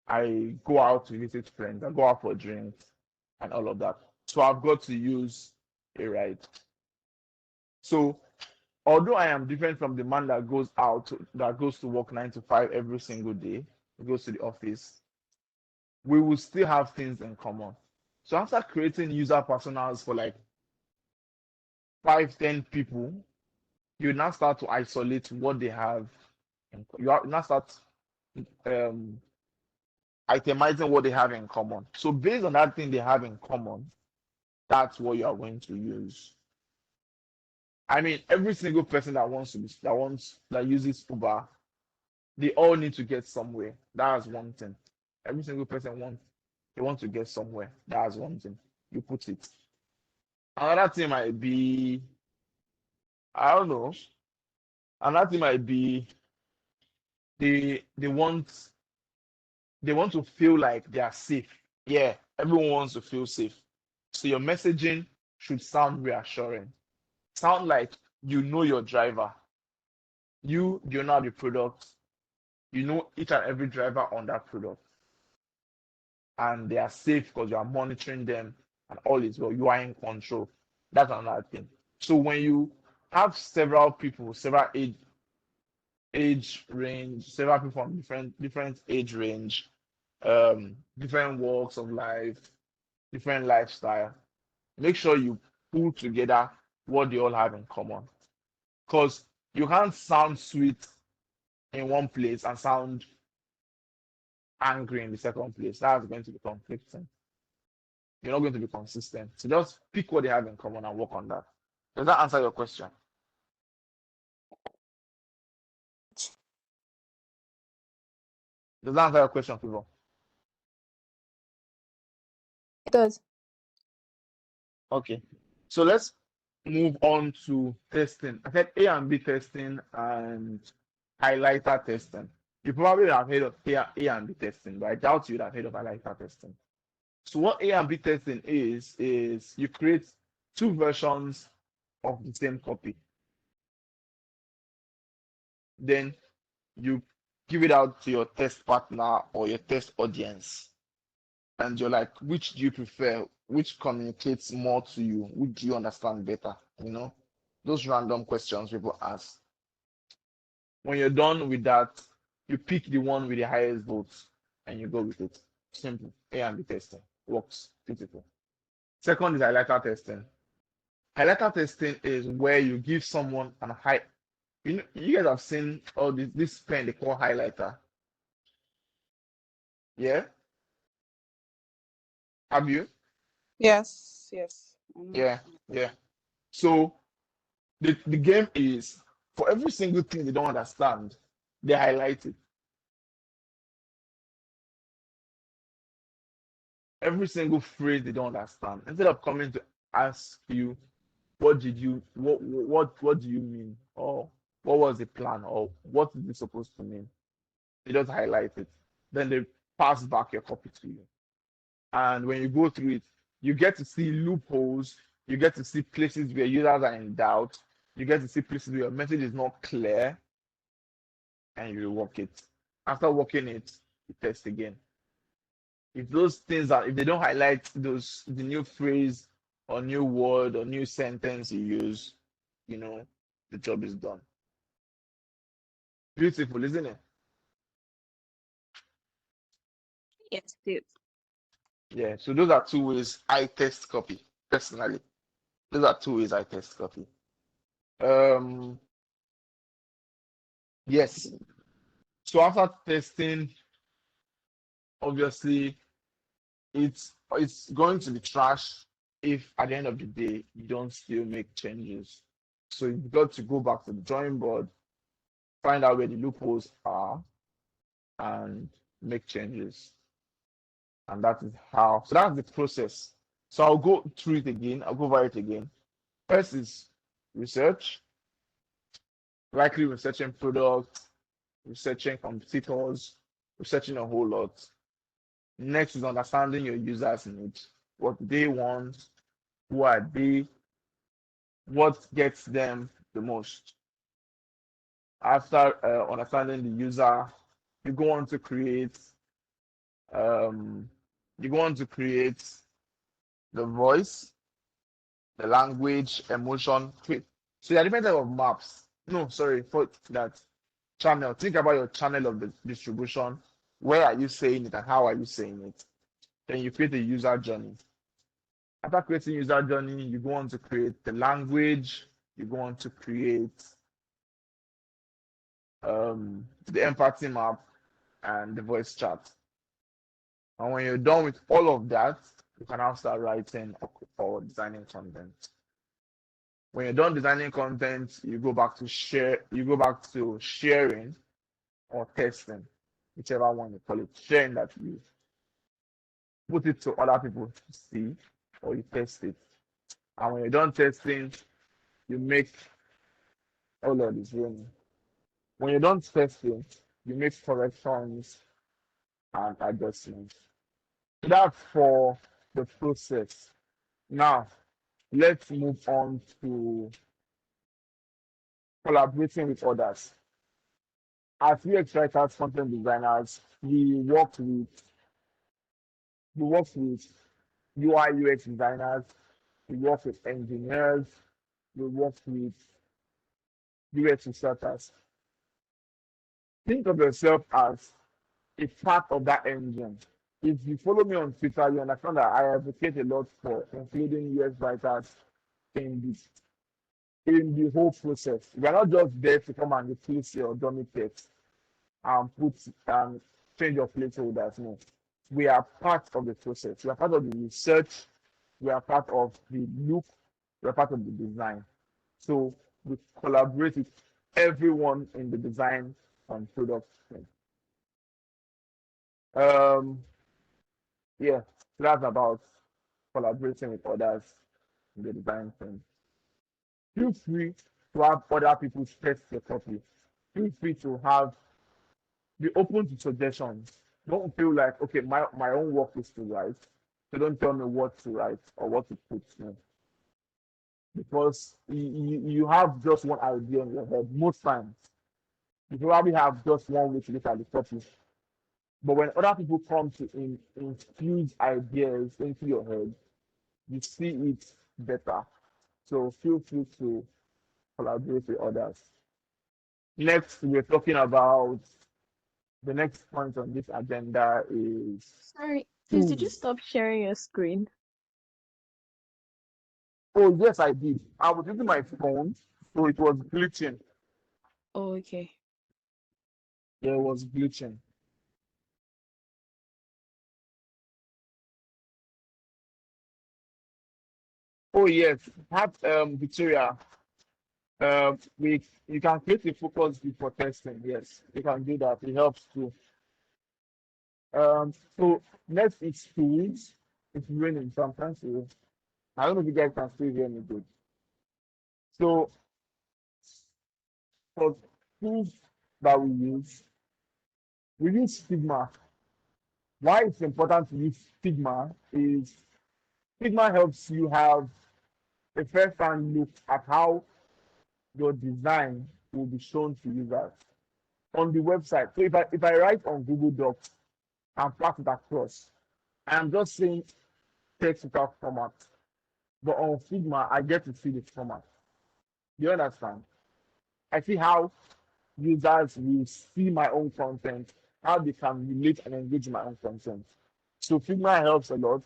I go out to visit friends. I go out for drinks and all of that. So I've got to use a ride. So although I am different from the man that goes to work 9 to 5 every single day, goes to the office, we will still have things in common. So after creating user personas for like 5, 10 people, you now start to isolate what they have. Now start um, itemizing what they have in common. So based on that thing they have in common, that's what you are going to use. I mean, every single person that uses Uber, they all need to get somewhere. That's one thing. Every single person wants to get somewhere. That's one thing. You put it. Another thing might be, I don't know. Another thing might be they want to feel like they are safe. Yeah, everyone wants to feel safe. So your messaging should sound reassuring. Sound like you know your driver. You know the product. You know each and every driver on that product. And they are safe because you are monitoring them and all is well. You are in control. That's another thing. So when you have several people, several age range, several people from different age range, different walks of life, different lifestyle, make sure you pull together what they all have in common. Because you can't sound sweet in one place and sound angry in the second place. That's going to be conflicting. You're not going to be consistent. So just pick what they have in common and work on that. Does that answer your question? Does that answer your question, people? It does. Okay. So let's move on to testing. I said A and B testing and highlighter testing. You probably have heard of A and B testing, but I doubt you'd have heard of highlighter testing. So what A and B testing is you create two versions of the same copy. Then you give it out to your test partner or your test audience. And you're like, which do you prefer? Which communicates more to you? Which do you understand better? You know, those random questions people ask. When you're done with that, you pick the one with the highest votes and you go with it. Simple. A and B testing works. Beautiful. Second is highlighter testing. Highlighter testing is where you give someone an high. You know, you guys have seen all this pen they call highlighter. Yeah, have you? Yes, yes. Yeah. So the game is for every single thing they don't understand, they highlight it. Every single phrase they don't understand. Instead of coming to ask you, what do you mean? Or what was the plan? Or what is this supposed to mean? They just highlight it. Then they pass back your copy to you. And when you go through it, you get to see loopholes, you get to see places where users are in doubt, you get to see places where your message is not clear, and you work it. After working it, you test again. If those things if they don't highlight the new phrase or new word or new sentence you use, you know, the job is done. Beautiful, isn't it? Yes, it is. Yeah, so those are two ways I test copy personally. Those are two ways I test copy. Yes. So after testing, obviously it's going to be trash if at the end of the day you don't still make changes. So you've got to go back to the drawing board, find out where the loopholes are, and make changes. And that is how. So that's the process. So I'll go through it again. I'll go over it again. First is research, likely researching products, researching competitors, researching a whole lot. Next is understanding your users' needs, what they want, who are they, what gets them the most. After understanding the user, you go on to create um, the voice, the language, emotion. So there are different types of maps. No, sorry, for that channel. Think about your channel of the distribution. Where are you saying it and how are you saying it? Then you create a user journey. After creating user journey, you go on to create the language, you go on to create the empathy map and the voice chat. And when you're done with all of that, you can now start writing or designing content. When you're done designing content, you go back to sharing or testing, whichever one you call it, sharing that you put it to other people to see or you test it. And when you're done testing, you make all of this running. When you're done testing, you make corrections and adjustments. So that's for the process. Now, let's move on to collaborating with others. As UX writers, content designers, we work with UI UX designers, we work with engineers, we work with UX researchers. Think of yourself as a part of that engine. If you follow me on Twitter, you understand that I advocate a lot for including US writers in this in the whole process. We are not just there to come and replace your dummy text and put and change your placeholders. No. We are part of the process. We are part of the research. We are part of the look. We are part of the design. So we collaborate with everyone in the design and product thing. Um, yeah, so that's about collaborating with others in the design thing. Feel free to have other people test your copy. Feel free to have be open to suggestions. Don't feel like okay, my own work is to write. So don't tell me what to write or what to put. No. Because you have just one idea in your head most times. You probably have just one way to look at the copy. But when other people come to infuse ideas into your head, you see it better. So feel free to collaborate with others. Next, we're talking about the next point on this agenda is Sorry, please, did you tools. stop sharing your screen? Oh, yes, I did. I was using my phone, so it was glitching. Oh, okay. Yeah, it was glitching. Oh, yes. Have Victoria, we you can create a focus group for testing. Yes, you can do that. It helps too. So next is tools. It's raining sometimes. So I don't know if you guys can still hear me good. So for tools that we use Figma. Why it's important to use Figma is Figma helps you have a first-hand look at how your design will be shown to users on the website. So if I write on Google Docs and pass it across, I'm just saying text without format. But on Figma, I get to see the format. You understand? I see how users will see my own content, how they can relate and engage in my own content. So Figma helps a lot.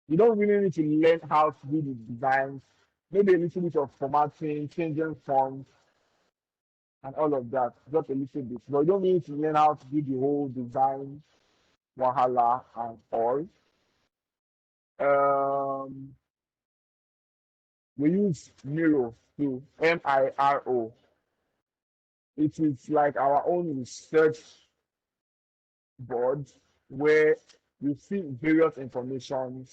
You don't really need to learn how to do the designs, maybe a little bit of formatting, changing fonts, and all of that, just a little bit. But you don't need to learn how to do the whole design, wahala, and all. Um, we use Miro too, Miro. It is like our own research board where you see various information.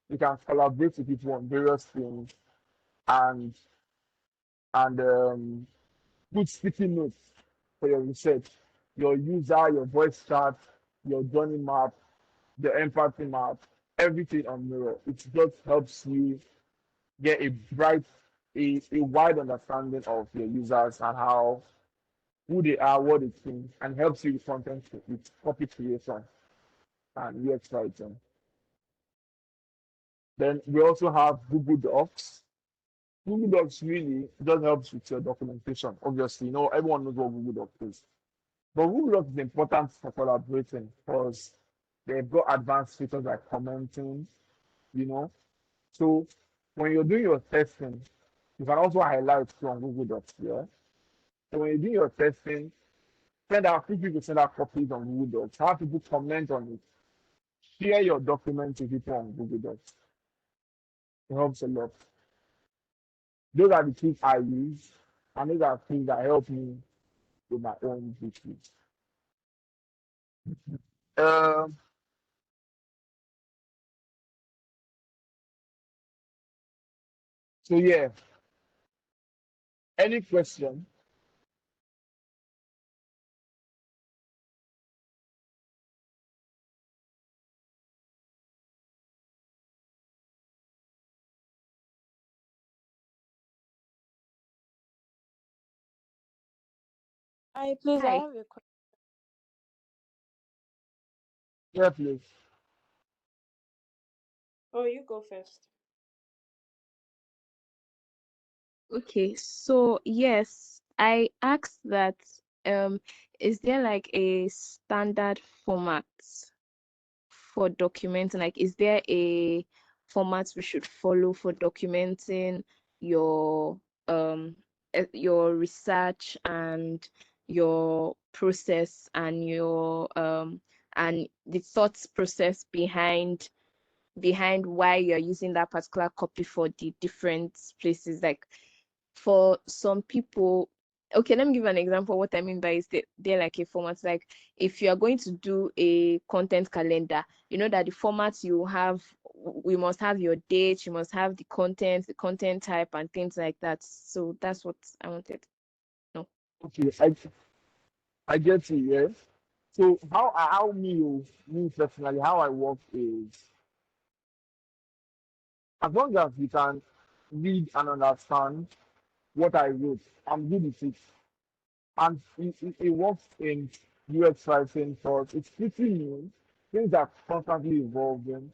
You can collaborate with people on various things and and put sticky notes for your research, your user, your voice chat, your journey map, the empathy map, everything on Miro. It just helps you get a wide understanding of your users and how who they are, what they think, and helps you with content with copy creation and UX writing. Then we also have Google Docs. Google Docs really just helps with your documentation. Obviously, everyone knows what Google Docs is. But Google Docs is important for collaborating because they've got advanced features like commenting, you know. So when you're doing your testing, you can also highlight from Google Docs, yeah. So when you do your testing, feel free to send out copies on Google Docs. Have people comment on it. Share your documents with people on Google Docs. It helps a lot. Those are the tools I use, and those are things that help me with my own business. Um, so yeah, any question? Please, I Hi. have a question. Yeah, please. Oh, you go first. Okay, so yes, I asked that is there like a standard format for documenting? Like, is there a format we should follow for documenting your your research and your process and your and the thoughts process behind why you're using that particular copy for the different places? Like for some people, okay, let me give an example. What I mean by is that they're like a format. Like if you are going to do a content calendar, you know that the format you have, we must have your date, you must have the content type and things like that. So that's what I wanted to know. Okay, I get you, yes. So how me personally, how I work is as long as you can read and understand what I wrote, I'm good with it. And it works in UX writing because it's pretty new. Things are constantly evolving,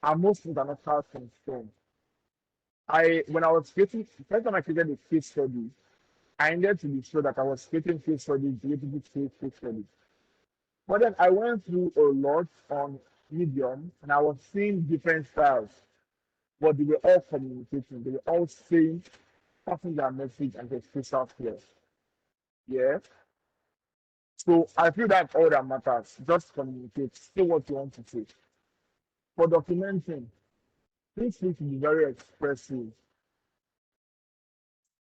and most international things. When I was creating, the first time I created a case study, I needed to be sure that I was creating case studies related to case studies. But then I went through a lot on Medium, and I was seeing different styles, but they were all communicating. They were all saying, passing their message and their crystal clear. Yeah. So I feel that's all that matters. Just communicate. Say what you want to say. For documenting, things need to be very expressive.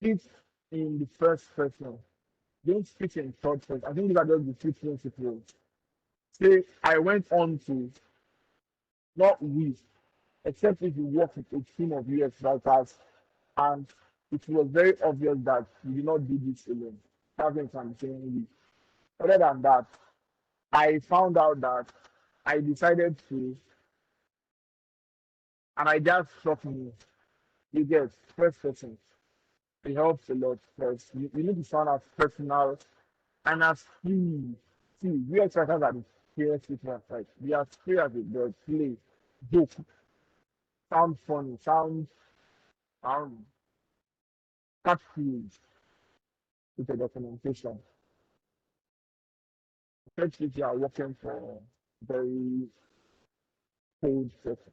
Speak in the first person. Don't speak in third person. I think these are just the two principles. Say, I went on to, not we, except if you work with a team of UX writers and it was very obvious that you did not do this alone. Having some saying we. Other than that, I found out that I decided to, and I just struck me. You get first person. It helps a lot because you need to sound as personal and as free. See, we are writers are the clearest people like we are free as a bird, play, joke, sound funny, sound catchy with the documentation. Especially if you are working for a very cold person.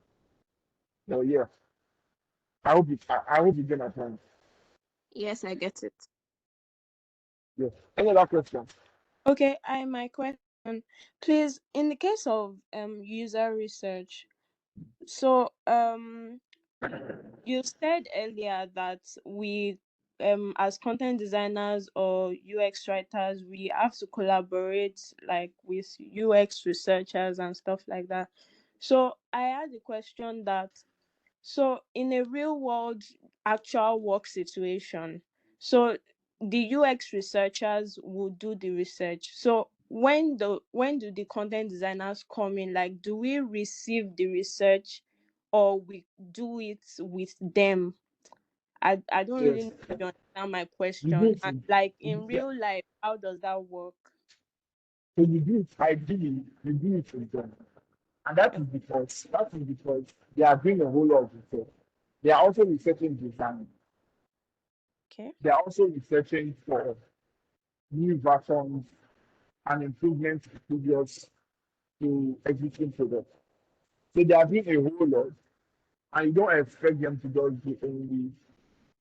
So yeah, I hope you get my point. Yes, I get it. Yeah. Any other question? Okay, my question, please. In the case of user research, so you said earlier that we as content designers or UX writers, we have to collaborate like with UX researchers and stuff like that. So I had a question that, so in a real world actual work situation, so the UX researchers will do the research. So when do the content designers come in? Like, do we receive the research or we do it with them? I don't really Yes. know if you understand my You question. do And it. like in real life, how does that work? So you do it ideally, you do it with them. And that is because they are doing a whole lot of research. They are also researching design. Okay. They are also researching for new versions and improvements to previous to existing products. So they are doing a whole lot, and you don't expect them to just do only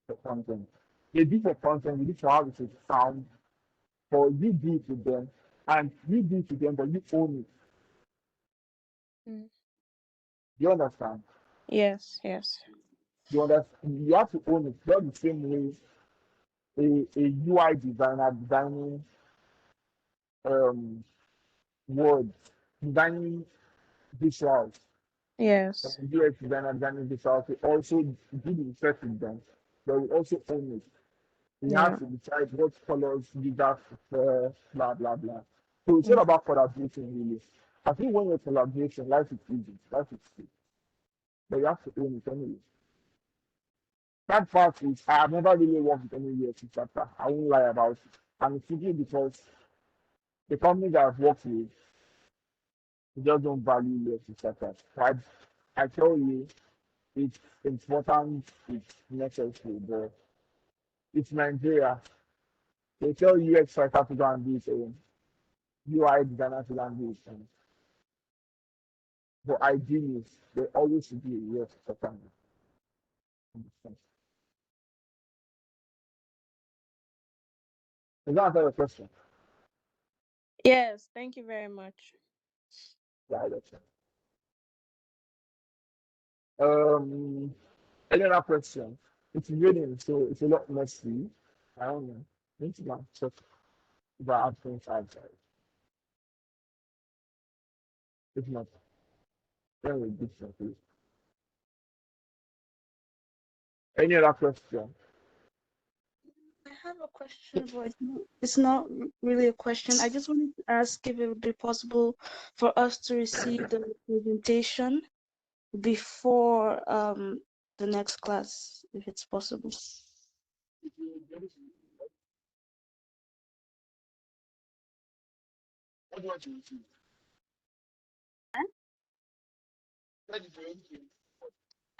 for content. They do for content, you need to have it to sound, for you do it with them, and you do it with them, but you own it. Mm. You understand? Yes, yes. You understand? You have to own it. Not the same way a UI designer designing um words, designing visuals, Yes. and UX designer designing visuals will also do the research with them. They will also own it. You have Yeah. to decide what colors users prefer, blah blah blah. So it's all Mm. about collaboration really. I think when you're collaboration, life is easy, life is free. But you have to own it anyway. That part is I have never really worked with any UX chapter. I won't lie about it. And it's simply because the companies I've worked with, they just don't value UX researchers. But I tell you, it's important, it's necessary, but it's Nigeria. They tell UX writer to go and do it alone. UI designer to go and do it alone. But ideally, there always should be a UX researcher. Does that answer your question? Yes, thank you very much. Yeah, that's it. Any other question? It's raining, so it's a lot messy. I don't know. I need to go and check if I have things outside. If not, then we'll do something. Any other question? I have a question, but it's not really a question. I just wanted to ask if it would be possible for us to receive the presentation before the next class, if it's possible. What do you want to receive? What did you want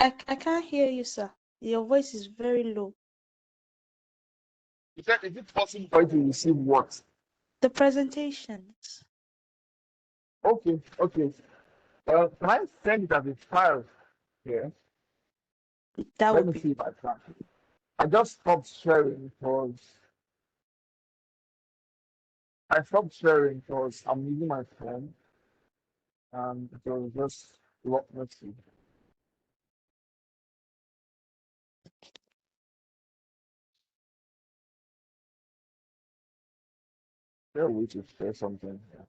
to- I can't hear you, sir. Your voice is very low. You said, is it possible for you to receive what? The presentations. Okay, okay. Can I send it as a file here? That Let would me be see if I can. I just stopped sharing because I'm using my phone and it was just a lot messy. There we to share something here.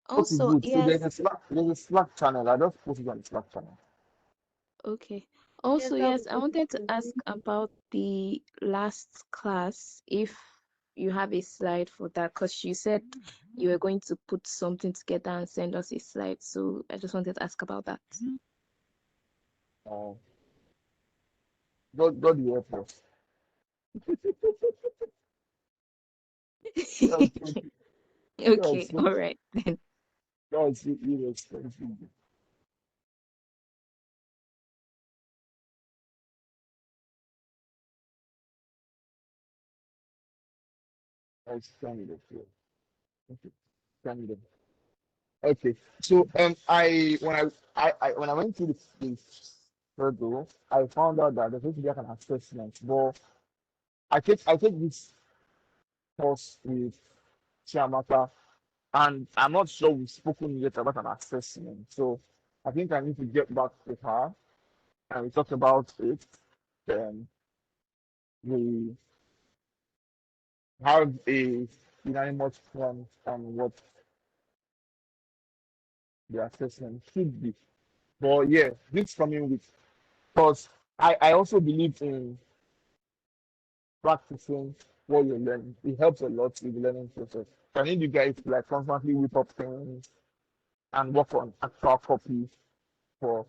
Okay, Also, good. So yes, there's a Slack channel. I just put it on the Slack channel. okay. yes, Also, that yes, would I be wanted to good. ask about the last class, if you have a slide for that, because you said you were going to put something together and send us a slide. So I just wanted to ask about that. Uh, go to the airport. That's Okay, so all right then. that's really expensive. That's Canada. Okay, Canada. Okay. So I when I went to this hurdle, I found out that there's going to be like an assessment. But I take this course with Chiamaka, and I'm not sure we've spoken yet about an assessment. So I think I need to get back to her and we talk about it. Then we have a unanimous plan on what the assessment should be. But yeah, this coming week, because I also believe in practicing what you're learning. It helps a lot with the learning process. I need you guys to like constantly whip up things and work on actual copies for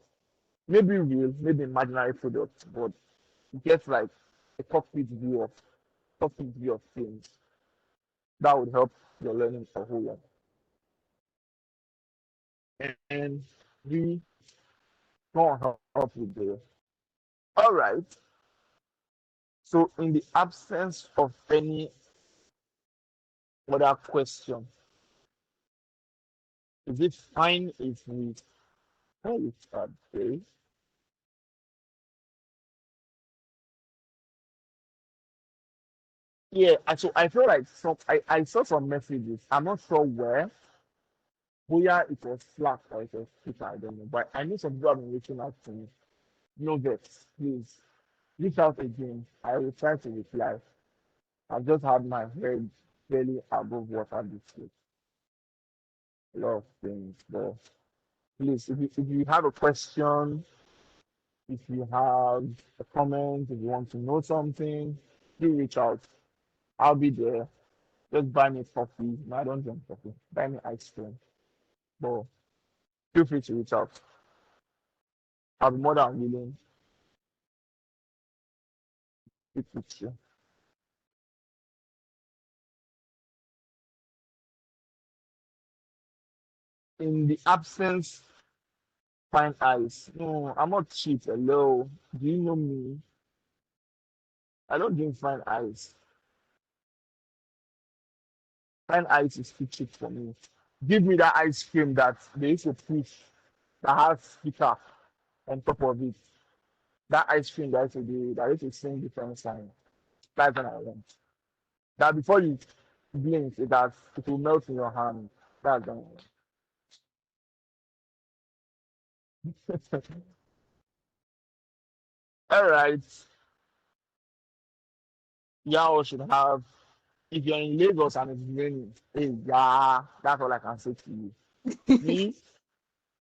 maybe real, maybe imaginary products, but get like a complete view of things. That would help your learning a whole lot. And we gonna help you there. All right. So in the absence of any other question, is it fine if we call it a day? Yeah, so I feel like I saw some messages. I'm not sure whether it was Slack or it was Twitter, I don't know. But I know some people have been reaching out to me. No vex, please reach out again. I will try to reply. I've just had my head barely above water this week. A lot of things, but please, if you have a question, if you have a comment, if you want to know something, do reach out. I'll be there. Just buy me coffee. No, I don't drink coffee. Buy me ice cream. But feel free to reach out. I'll be more than willing to speak with you. in the absence, find eyes. No, I'm not cheap. Hello. Do you know me? I don't drink fine ice. Fine ice is too cheap for me. Give me that ice cream that they used to push that has speaker on top of it. That ice cream that used to sing different songs. That's what I want. That before you blink, it will melt in your hand. That's what I want. All right. Y'all should have, if you're in Lagos and it's raining, hey, yeah, that's all I can say to you. Me,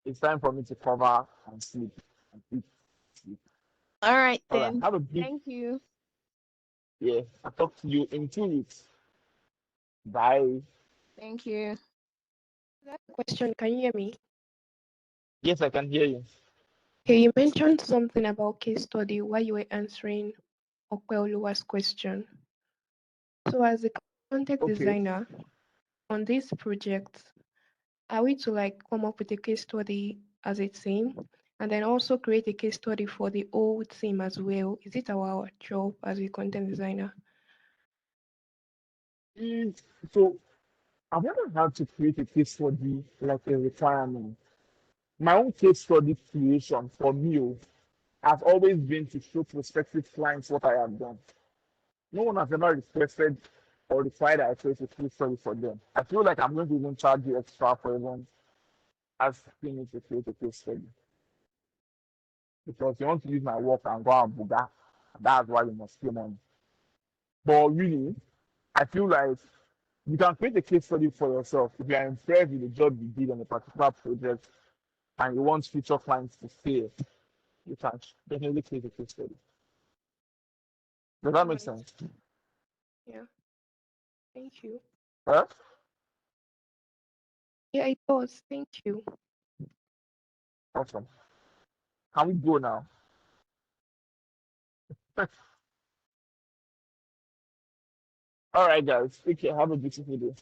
it's time for me to cover and sleep and eat, sleep. All right All right. then. Have a big, Thank you. yeah. I'll talk to you in 2 weeks. Bye. Thank you. That question, can you hear me? Yes, I can hear you. Okay, you mentioned something about case study while you were answering Okweoluwa's question. So as a content Okay. designer on this project, are we to like come up with a case study as a team and then also create a case study for the whole team as well? Is it our job as a content designer? Mm, So I've never had to create a case study like a requirement. My own case study creation for me has always been to show prospective clients what I have done. No one has ever requested or required that I create a case study for them. I feel like I'm going to even charge you extra for even asking me to create a case study because you want to use my work and go and buga. That's why you must pay money. But really, I feel like you can create a case study for yourself if you are impressed with the job you did on a particular project and you want future clients to say you can definitely create a case study. Does that All make right. sense? Yeah. Thank you. Huh? Yeah, it does. Thank you. Awesome. Can we go now? All right, guys. Take care. Have a beautiful day.